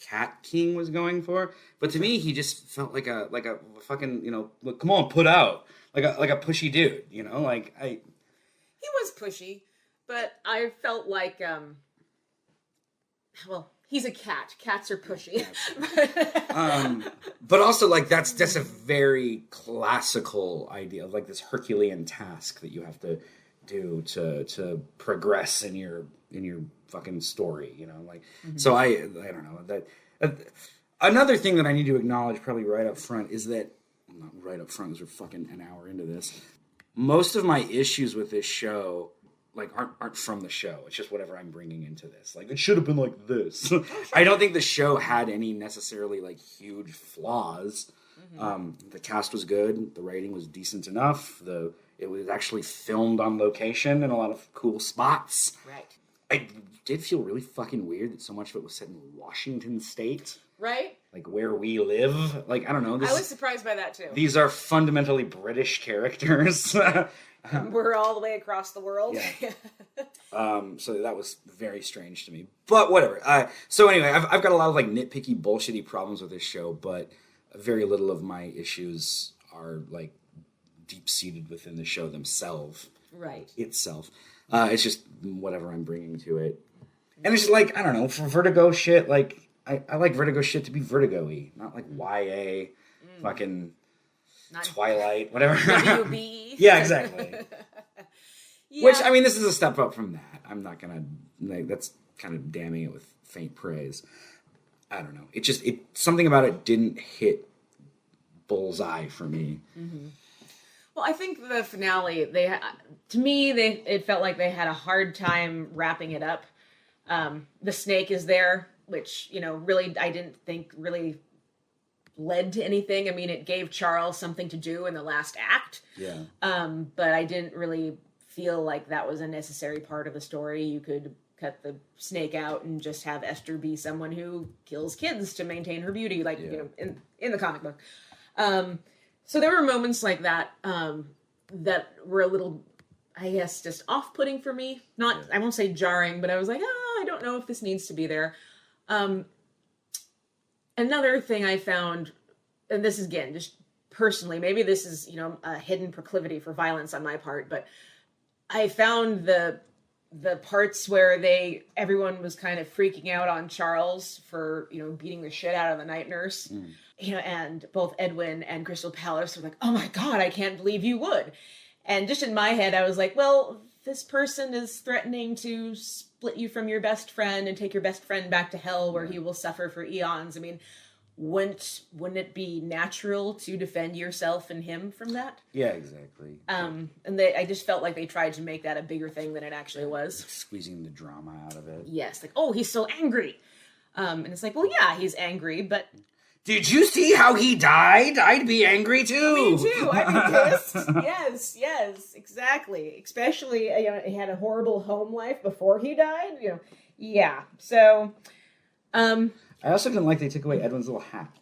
Cat King was going for. But to me, he just felt like a fucking look, come on, put out like a pushy dude. He was pushy, but I felt like well. He's a cat. Cats are pushy. But also, like, that's a very classical idea of, like, this Herculean task that you have to do to progress in your fucking story, Like, so I don't know. Another thing that I need to acknowledge probably right up front is that, well, not right up front because we're fucking an hour into this, most of my issues with this show like aren't from the show. It's just whatever I'm bringing into this. Like, it should have been like this. I don't think the show had any necessarily like huge flaws. The cast was good. The writing was decent enough. It was actually filmed on location in a lot of cool spots. Right. I did feel really fucking weird that so much of it was set in Washington State. Right? Like, where we live. Like, I don't know. I was surprised by that, too. These are fundamentally British characters. We're all the way across the world. Yeah. So that was very strange to me. But whatever. So anyway, I've got a lot of, like, nitpicky, bullshitty problems with this show, but very little of my issues are, like, deep-seated within the show themselves. Right. Itself. It's just whatever I'm bringing to it. And it's just like, I don't know, for Vertigo shit, like, I like Vertigo shit to be Vertigo-y, not like YA, fucking not Twilight, whatever. WB. Yeah, exactly. Yeah. Which, I mean, this is a step up from that. I'm not gonna, like, that's kind of damning it with faint praise. I don't know. Something about it didn't hit bullseye for me. Mm-hmm. Well, I think the finale, it felt like they had a hard time wrapping it up. The snake is there, which, really, I didn't think really led to anything. I mean, it gave Charles something to do in the last act. Yeah. But I didn't really feel like that was a necessary part of the story. You could cut the snake out and just have Esther be someone who kills kids to maintain her beauty, like, in the comic book. So there were moments like that that were a little, I guess, just off-putting for me. I won't say jarring, but I was like, I don't know if this needs to be there. Another thing I found, and this is, again, just personally, maybe this is, a hidden proclivity for violence on my part, but I found the parts where everyone was kind of freaking out on Charles for, beating the shit out of the night nurse. And both Edwin and Crystal Palace were like, oh my God, I can't believe you would. And just in my head, I was like, well, this person is threatening to split you from your best friend and take your best friend back to hell where he will suffer for eons. I mean, wouldn't it be natural to defend yourself and him from that? Yeah, exactly. And I just felt like they tried to make that a bigger thing than it actually was. Squeezing the drama out of it. Yes, like, oh, he's so angry. And it's like, well, yeah, he's angry, but... Did you see how he died? I'd be angry too. Me too. I'd be pissed. Yes, exactly. Especially, he had a horrible home life before he died. Yeah. So, I also didn't like they took away Edwin's little hat.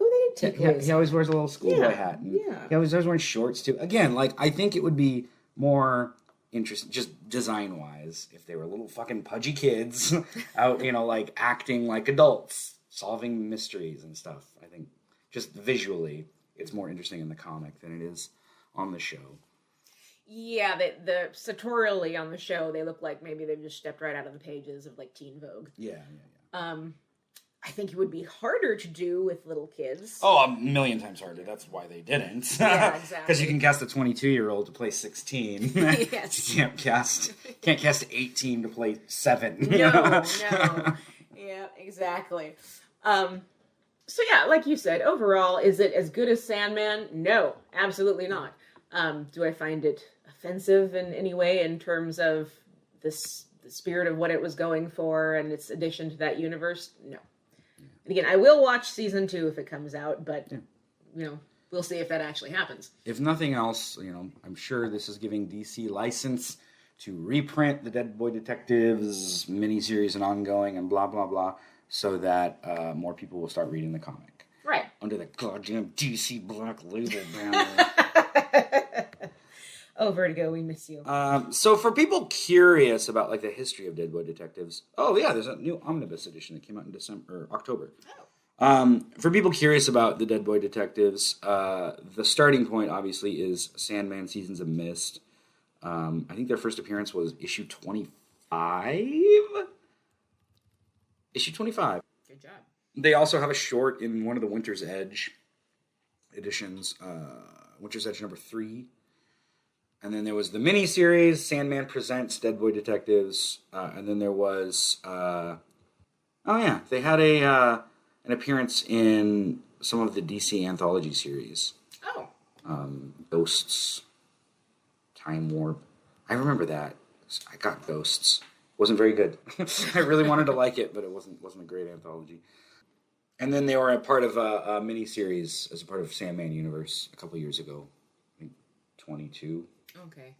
Oh, they did take away. He always wears a little schoolboy hat. And yeah. He always wearing shorts too. Again, like, I think it would be more interesting, just design-wise, if they were little fucking pudgy kids out, like, acting like adults. Solving mysteries and stuff. I think just visually, it's more interesting in the comic than it is on the show. Yeah, the sartorially on the show, they look like maybe they've just stepped right out of the pages of, like, Teen Vogue. Yeah. I think it would be harder to do with little kids. Oh, a million times harder. That's why they didn't. Yeah, exactly. Because you can cast a 22-year-old to play 16. Yes. You can't cast 18 to play 7. No. Yeah, exactly. So yeah, like you said, overall, is it as good as Sandman? No, absolutely not. Do I find it offensive in any way in terms of the spirit of what it was going for and its addition to that universe? No. And again, I will watch season 2 if it comes out, but we'll see if that actually happens. If nothing else, I'm sure this is giving DC license to reprint the Dead Boy Detectives miniseries and ongoing and blah blah blah. So that more people will start reading the comic. Right. Under the goddamn DC Black Label banner. Oh, Vertigo, we miss you. So for people curious about, like, the history of Dead Boy Detectives, there's a new omnibus edition that came out in October. Oh. For people curious about the Dead Boy Detectives, the starting point, obviously, is Sandman Seasons of Mist. I think their first appearance was issue 25? Issue 25. Good job. They also have a short in one of the Winter's Edge editions, Winter's Edge number 3. And then there was the miniseries, Sandman Presents Dead Boy Detectives. And then there was, they had an appearance in some of the DC anthology series. Oh. Ghosts, Time Warp. I remember that. I got Ghosts. Wasn't very good. I really wanted to like it, but it wasn't a great anthology. And then they were a part of a miniseries as a part of Sandman Universe a couple years ago. I think 22. Okay.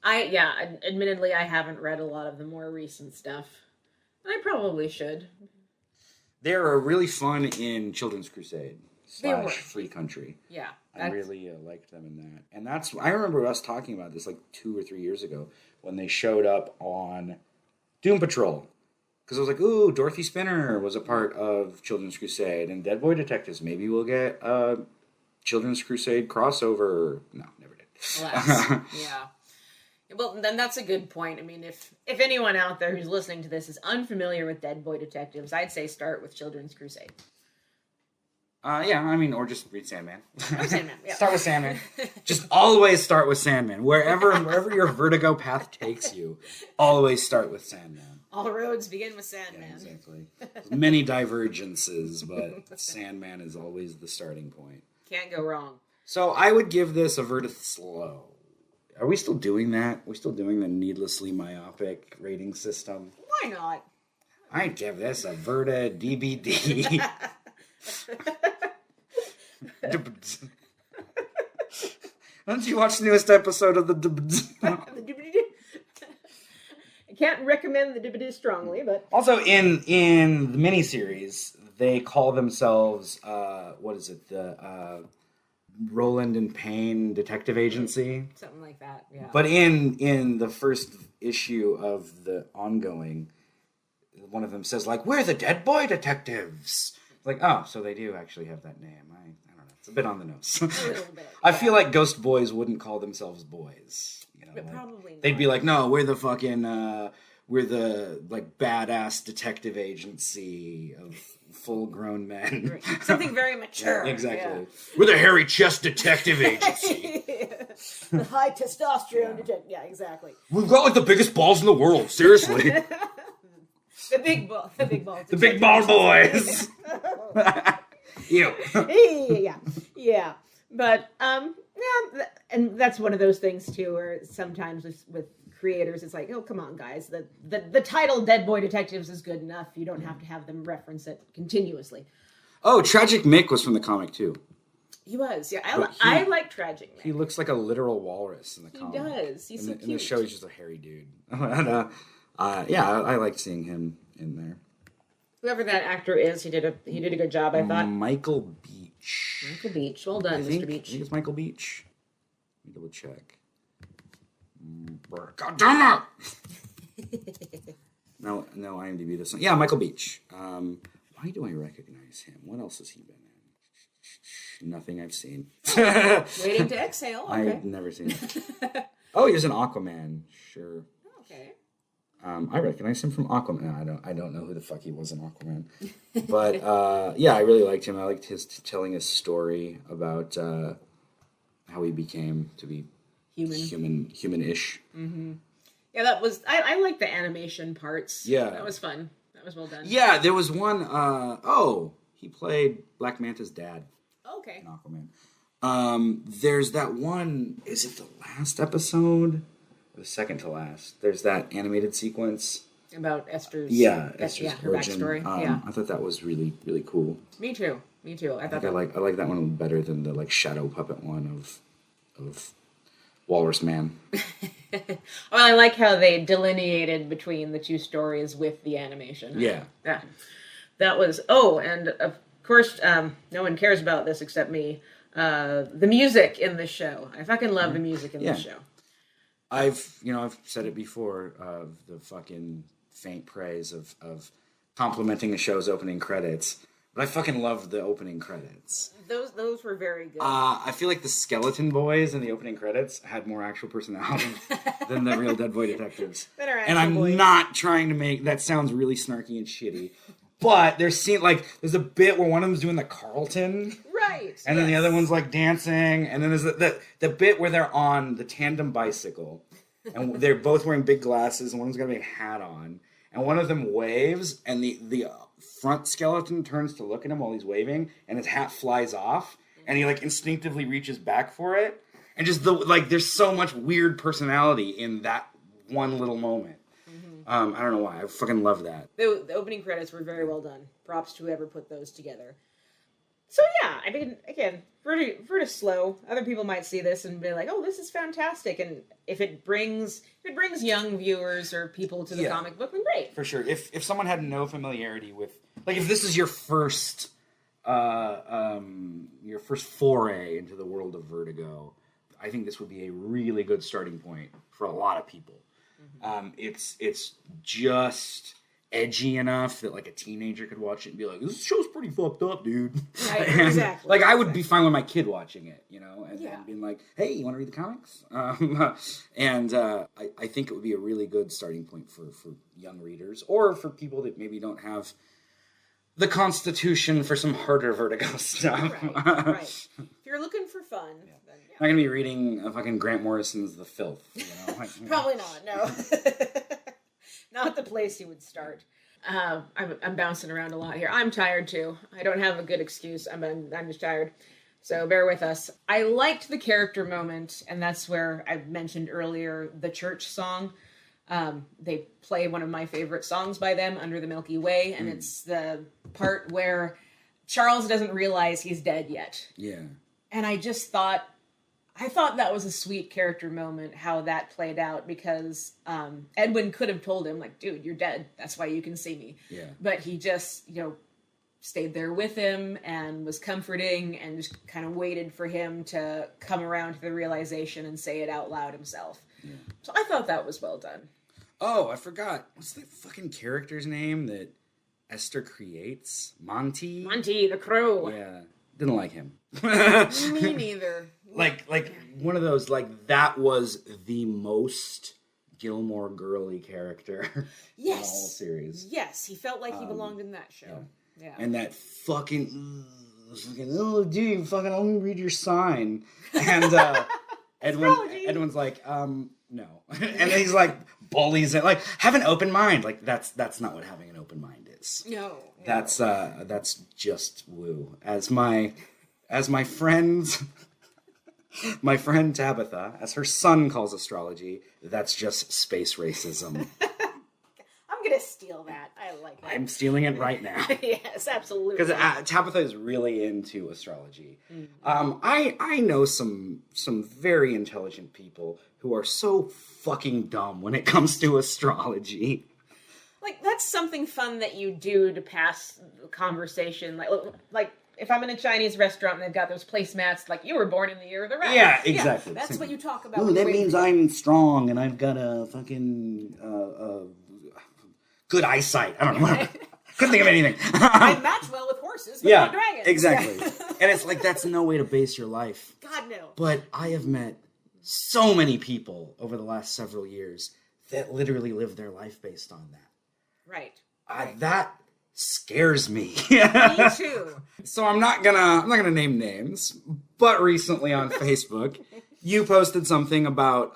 Admittedly, I haven't read a lot of the more recent stuff. I probably should. They're really fun in Children's Crusade / Free Country. Yeah. I really liked them in that. And I remember us talking about this like 2 or 3 years ago when they showed up on Doom Patrol. Because I was like, ooh, Dorothy Spinner was a part of Children's Crusade and Dead Boy Detectives. Maybe we'll get a Children's Crusade crossover. No, never did. Alas. Yeah. Well, then that's a good point. I mean, if anyone out there who's listening to this is unfamiliar with Dead Boy Detectives, I'd say start with Children's Crusade. Or just read Sandman. Sandman, yeah. Start with Sandman. Just always start with Sandman. Wherever your vertigo path takes you, always start with Sandman. All roads begin with Sandman. Yeah, exactly. There's many divergences, but Sandman is always the starting point. Can't go wrong. So I would give this a Vertith slow. Are we still doing that? Are we still doing the needlessly myopic rating system? Why not? I'd give this a Verta DBD. Don't you watch the newest episode of the I can't recommend the Dibbidi strongly, but... Also, in the miniseries, they call themselves, the Roland and Payne Detective Agency? Something like that, yeah. But in the first issue of the ongoing, one of them says, like, we're the Dead Boy Detectives. Like, oh, so they do actually have that name. I don't know. It's a bit on the nose. A little bit. I feel like Ghost Boys wouldn't call themselves boys. But probably not. They'd be like, no, we're the fucking, we're the, like, badass detective agency of full-grown men. Something very mature. Yeah, exactly. Yeah. We're the hairy chest detective agency. The high testosterone detective. Yeah, exactly. We've got, like, the biggest balls in the world. Seriously. The big ball. The big ball. The big ball boys. Ew. Yeah. But, and that's one of those things, too, where sometimes with creators, it's like, oh, come on, guys. The title Dead Boy Detectives is good enough. You don't have to have them reference it continuously. Oh, Tragic Mick was from the comic, too. He was, yeah. I like Tragic Mick. He looks like a literal walrus in the comic. He does. He's so cute. In the show, he's just a hairy dude. And, I liked seeing him in there. Whoever that actor is, he did a good job, I thought. Michael Beach. Michael Beach. Well done, Mr. Beach. I think it's Michael Beach. Let me double check. God damn it! No, IMDb this one. Yeah, Michael Beach. Why do I recognize him? What else has he been in? Nothing I've seen. Waiting to exhale. Okay. I've never seen it. Oh, he was in Aquaman. Sure. Okay. I recognize him from Aquaman. I don't know who the fuck he was in Aquaman, but I really liked him. I liked his telling his story about how he became to be human-ish. Mm-hmm. Yeah, that was. I like the animation parts. Yeah, that was fun. That was well done. Yeah, there was one. He played Black Manta's dad. Okay. In Aquaman. There's that one. Is it the last episode? The second to last. There's that animated sequence about Esther's. Esther's her origin. backstory. I thought that was really, really cool. Me too. I like that one better than the like shadow puppet one of Walrus Man. Well, I like how they delineated between the two stories with the animation. Yeah. That was. Oh, and of course, no one cares about this except me. The music in the show. I fucking love the music in the show. I've said it before, the fucking faint praise of complimenting a show's opening credits, but I fucking loved the opening credits. Those were very good. I feel like the Skeleton Boys in the opening credits had more actual personality than the real Dead Boy Detectives. And I'm not trying to make that sounds really snarky and shitty, but there's a bit where one of them's doing the Carlton. Right. And then the other one's like dancing, and then there's the bit where they're on the tandem bicycle, and they're both wearing big glasses, and one's got a big hat on, and one of them waves, and the front skeleton turns to look at him while he's waving, and his hat flies off, and he like instinctively reaches back for it, and just there's so much weird personality in that one little moment. I don't know why. I fucking love that. The opening credits were very well done. Props to whoever put those together. So yeah, I mean, again, pretty slow. Other people might see this and be like, "Oh, this is fantastic!" And if it brings young viewers or people to the comic book, then great. For sure. If someone had no familiarity with, like, if this is your first foray into the world of Vertigo, I think this would be a really good starting point for a lot of people. It's just edgy enough that like a teenager could watch it and be like, "This show's pretty fucked up, dude." Right, And, exactly. Like I would be fine with my kid watching it, you know, and being like, "Hey, you want to read the comics?" I think it would be a really good starting point for young readers or for people that maybe don't have the constitution for some harder Vertigo stuff. Right. If you're looking for fun, then I'm not gonna be reading fucking Grant Morrison's The Filth. You know? Probably not. No, not the place you would start. I'm bouncing around a lot here. I'm tired too. I don't have a good excuse. I'm just tired. So bear with us. I liked the character moment, and that's where I mentioned earlier the church song. They play one of my favorite songs by them, Under the Milky Way, and it's the part where Charles doesn't realize he's dead yet. Yeah. And I thought that was a sweet character moment, how that played out, because Edwin could have told him, like, "Dude, you're dead. That's why you can see me." Yeah. But he just, stayed there with him and was comforting and just kind of waited for him to come around to the realization and say it out loud himself. Yeah. So I thought that was well done. Oh, I forgot. What's the fucking character's name that Esther creates? Monty? Monty, the crow. Yeah. Didn't like him. Me neither. Like one of those, like, that was the most Gilmore Girly character in the whole series. Yes, he felt like he belonged in that show. Yeah. And that fucking, "Oh, dude, fucking only read your sign." And Edwin's like, "No." And then he's like, bullies it. Like, have an open mind. Like, that's not what having an open mind is. No. That's just woo. As my friend Tabitha, as her son calls astrology, that's just space racism. I'm gonna steal that. I like that. I'm stealing it right now. Yes, absolutely. Because Tabitha is really into astrology. I know some very intelligent people who are so fucking dumb when it comes to astrology. Like, that's something fun that you do to pass the conversation. Like if I'm in a Chinese restaurant and they've got those placemats, like, "You were born in the year of the rat." Yeah, exactly. Yeah, that's what you talk about. Ooh, that means I'm strong and I've got a fucking good eyesight. I don't know. Couldn't think of anything. I match well with horses, but not dragons. Exactly. And it's like, that's no way to base your life. God, no. But I have met so many people over the last several years that literally live their life based on that. Right. That scares me. Me too. So I'm not gonna name names, but recently on Facebook, you posted something about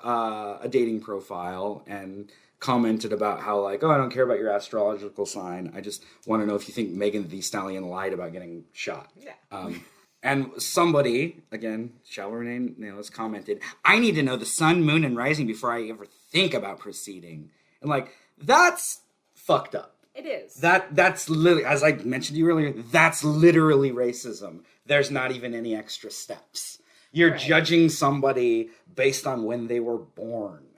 a dating profile and commented about how, like, "Oh, I don't care about your astrological sign. I just want to know if you think Megan Thee Stallion lied about getting shot." Yeah. And somebody, again, shall remain nameless, commented, "I need to know the sun, moon, and rising before I ever think about proceeding." And, like, that's fucked up. It is. That's literally, as I mentioned to you earlier, that's literally racism. There's not even any extra steps. You're judging somebody based on when they were born.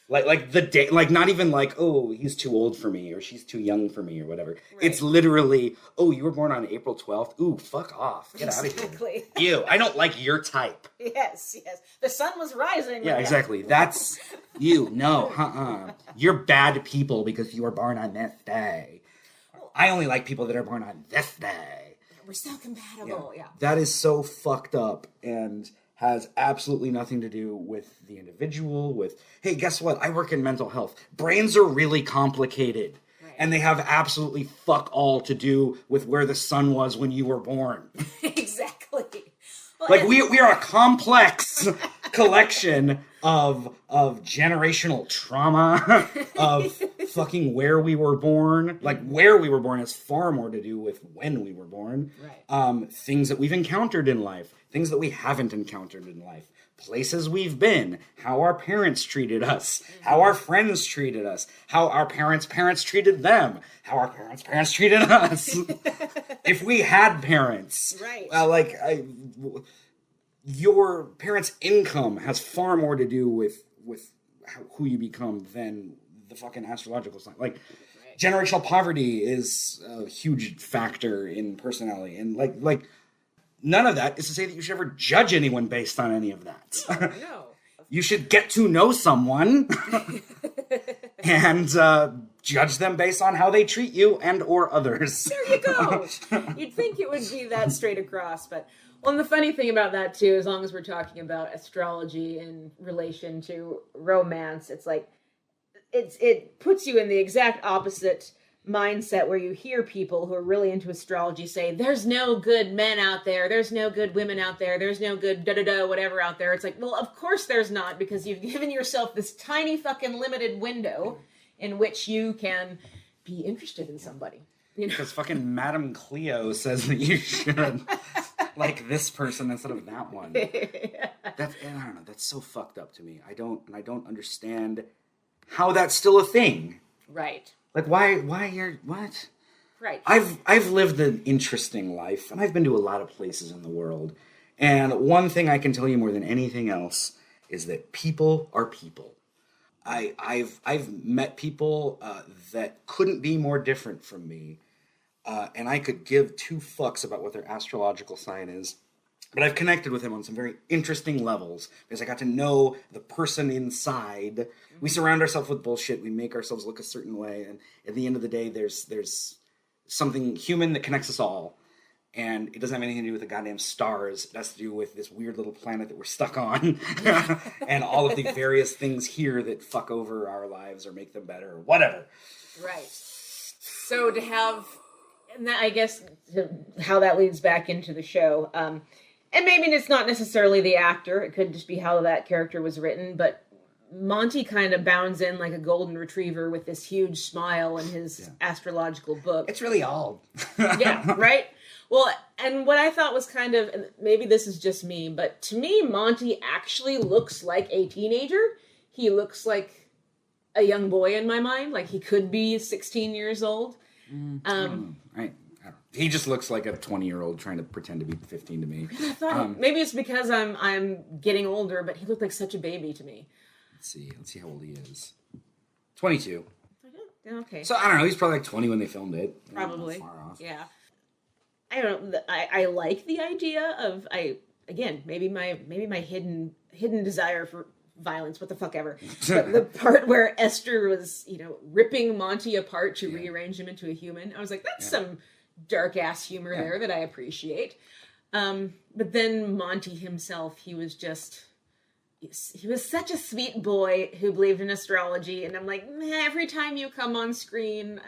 Like the day, like, not even like, "Oh, he's too old for me," or "She's too young for me," or whatever. Right. It's literally, "Oh, you were born on April 12th. Ooh, fuck off. Get out of here. Exactly. Ew, I don't like your type." Yes. The sun was rising. Yeah, exactly. That's you. No, You're bad people because you were born on this day. I only like people that are born on this day. We're so compatible. Yeah. That is so fucked up and has absolutely nothing to do with the individual, with, hey, guess what? I work in mental health. Brains are really complicated. Right. And they have absolutely fuck all to do with where the sun was when you were born. Exactly. Well, like, we are a complex collection of generational trauma, of fucking where we were born. Like, where we were born has far more to do with when we were born. Right. Things that we've encountered in life, things that we haven't encountered in life, places we've been, how our parents treated us, how our friends treated us, how our parents' treated them, how our parents' treated us. If we had parents. Right. Your parents' income has far more to do with who you become than the fucking astrological sign. Like, Right. generational poverty is a huge factor in personality, and like none of that is to say that you should ever judge anyone based on any of that. No. You should get to know someone and judge them based on how they treat you and or others. There you go. You'd think it would be that straight across, but well, and the funny thing about that too, as long as we're talking about astrology in relation to romance, it's like it puts you in the exact opposite mindset where you hear people who are really into astrology say there's no good men out there, there's no good women out there, there's no good da-da-da whatever out there. It's like, well, of course there's not, because you've given yourself this tiny fucking limited window in which you can be interested in somebody, you know. Because fucking Madame Cleo says that you should like this person instead of that one. That's, I don't know, that's so fucked up to me. I don't understand how that's still a thing. Right. Like, why you're, what? Right. I've lived an interesting life, and I've been to a lot of places in the world. And one thing I can tell you more than anything else is that people are people. I've met people that couldn't be more different from me, and I could give two fucks about what their astrological sign is. But I've connected with him on some very interesting levels because I got to know the person inside. We surround ourselves with bullshit. We make ourselves look a certain way. And at the end of the day, there's something human that connects us all. And it doesn't have anything to do with the goddamn stars. It has to do with this weird little planet that we're stuck on. And all of the various things here that fuck over our lives or make them better or whatever. Right. So to have, and that, I guess, how that leads back into the show. And maybe it's not necessarily the actor. It could just be how that character was written. But Monty kind of bounds in like a golden retriever with this huge smile in his astrological book. It's really old. Yeah, right? Well, and what I thought was kind of, and maybe this is just me, but to me, Monty actually looks like a teenager. He looks like a young boy in my mind. Like he could be 16 years old. He just looks like a 20-year-old trying to pretend to be 15 to me. I thought maybe it's because I'm getting older, but he looked like such a baby to me. Let's see how old he is. 22. Okay. So I don't know. He's probably like 20 when they filmed it. Probably. Not far off. Yeah. I don't know. I like the idea of maybe my hidden desire for violence. What the fuck ever. But the part where Esther was ripping Monty apart to rearrange him into a human. I was like, that's some dark ass humor there that I appreciate. But then Monty himself, he was such a sweet boy who believed in astrology, and I'm like, every time you come on screen,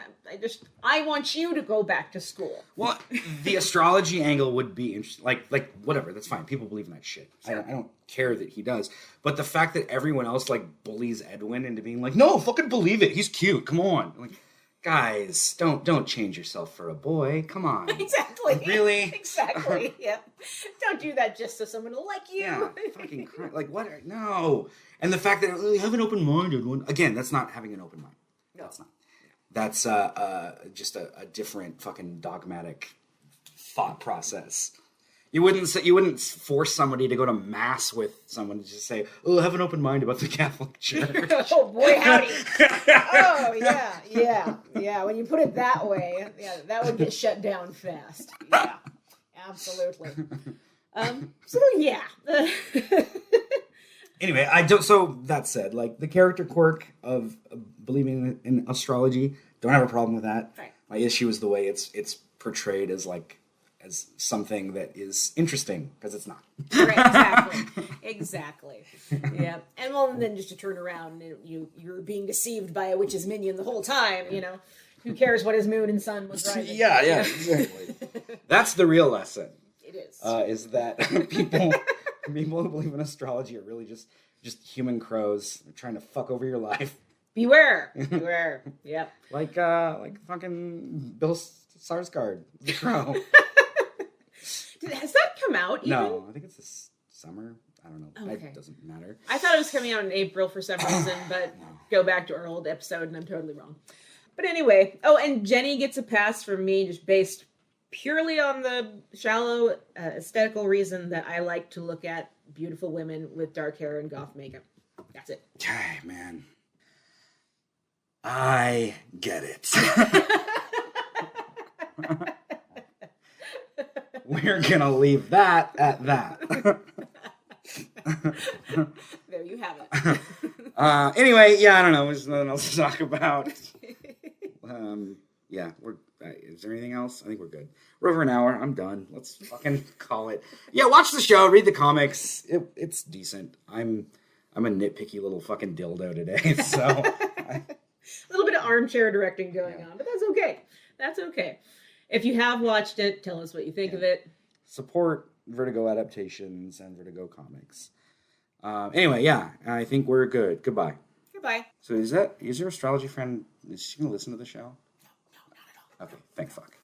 I want you to go back to school. Well, the astrology angle would be interesting. Like whatever, that's fine. People believe in that shit. Sure. I don't care that he does. But the fact that everyone else like bullies Edwin into being like, no, fucking believe it. He's cute. Come on. Like, guys, don't change yourself for a boy. Come on. Exactly. Really? Exactly. Yeah. Don't do that just so someone will like you. Yeah. Fucking crap. Like, what? No. And the fact that have an open-minded one. Again, that's not having an open mind. No. That's not. That's just a different fucking dogmatic thought process. You wouldn't force somebody to go to mass with someone to just say, "Oh, have an open mind about the Catholic Church." Oh boy, howdy! Oh yeah. When you put it that way, that would get shut down fast. Yeah, absolutely. So yeah. Anyway, I don't. So that said, like the character quirk of believing in astrology, don't have a problem with that. Right. My issue is the way it's portrayed as something that is interesting, because it's not. Right, exactly. Yeah, and then just to turn around, you're being deceived by a witch's minion the whole time. Who cares what his moon and sun was driving? Yeah, exactly. That's the real lesson. It is. Is that people People who believe in astrology are really just human crows. They're trying to fuck over your life. Beware. Beware. Yep. Like fucking Bill Skarsgård, the crow. Has that come out even? No, I think it's this summer. I don't know. Okay. It doesn't matter. I thought it was coming out in April for some reason, but go back to our old episode and I'm totally wrong. But anyway, and Jenny gets a pass from me just based purely on the shallow aesthetical reason that I like to look at beautiful women with dark hair and goth makeup. That's it. Okay, man. I get it. We're gonna leave that at that. There you have it. Anyway, yeah, I don't know. There's nothing else to talk about. Yeah, is there anything else? I think we're good. We're over an hour. I'm done. Let's fucking call it. Yeah, watch the show. Read the comics. It's decent. I'm a nitpicky little fucking dildo today, so. A little bit of armchair directing going on, but that's okay. That's okay. If you have watched it, tell us what you think of it. Support Vertigo adaptations and Vertigo comics. Anyway, yeah, I think we're good. Goodbye. Goodbye. So is your astrology friend, is she going to listen to the show? No, not at all. Okay, thank fuck.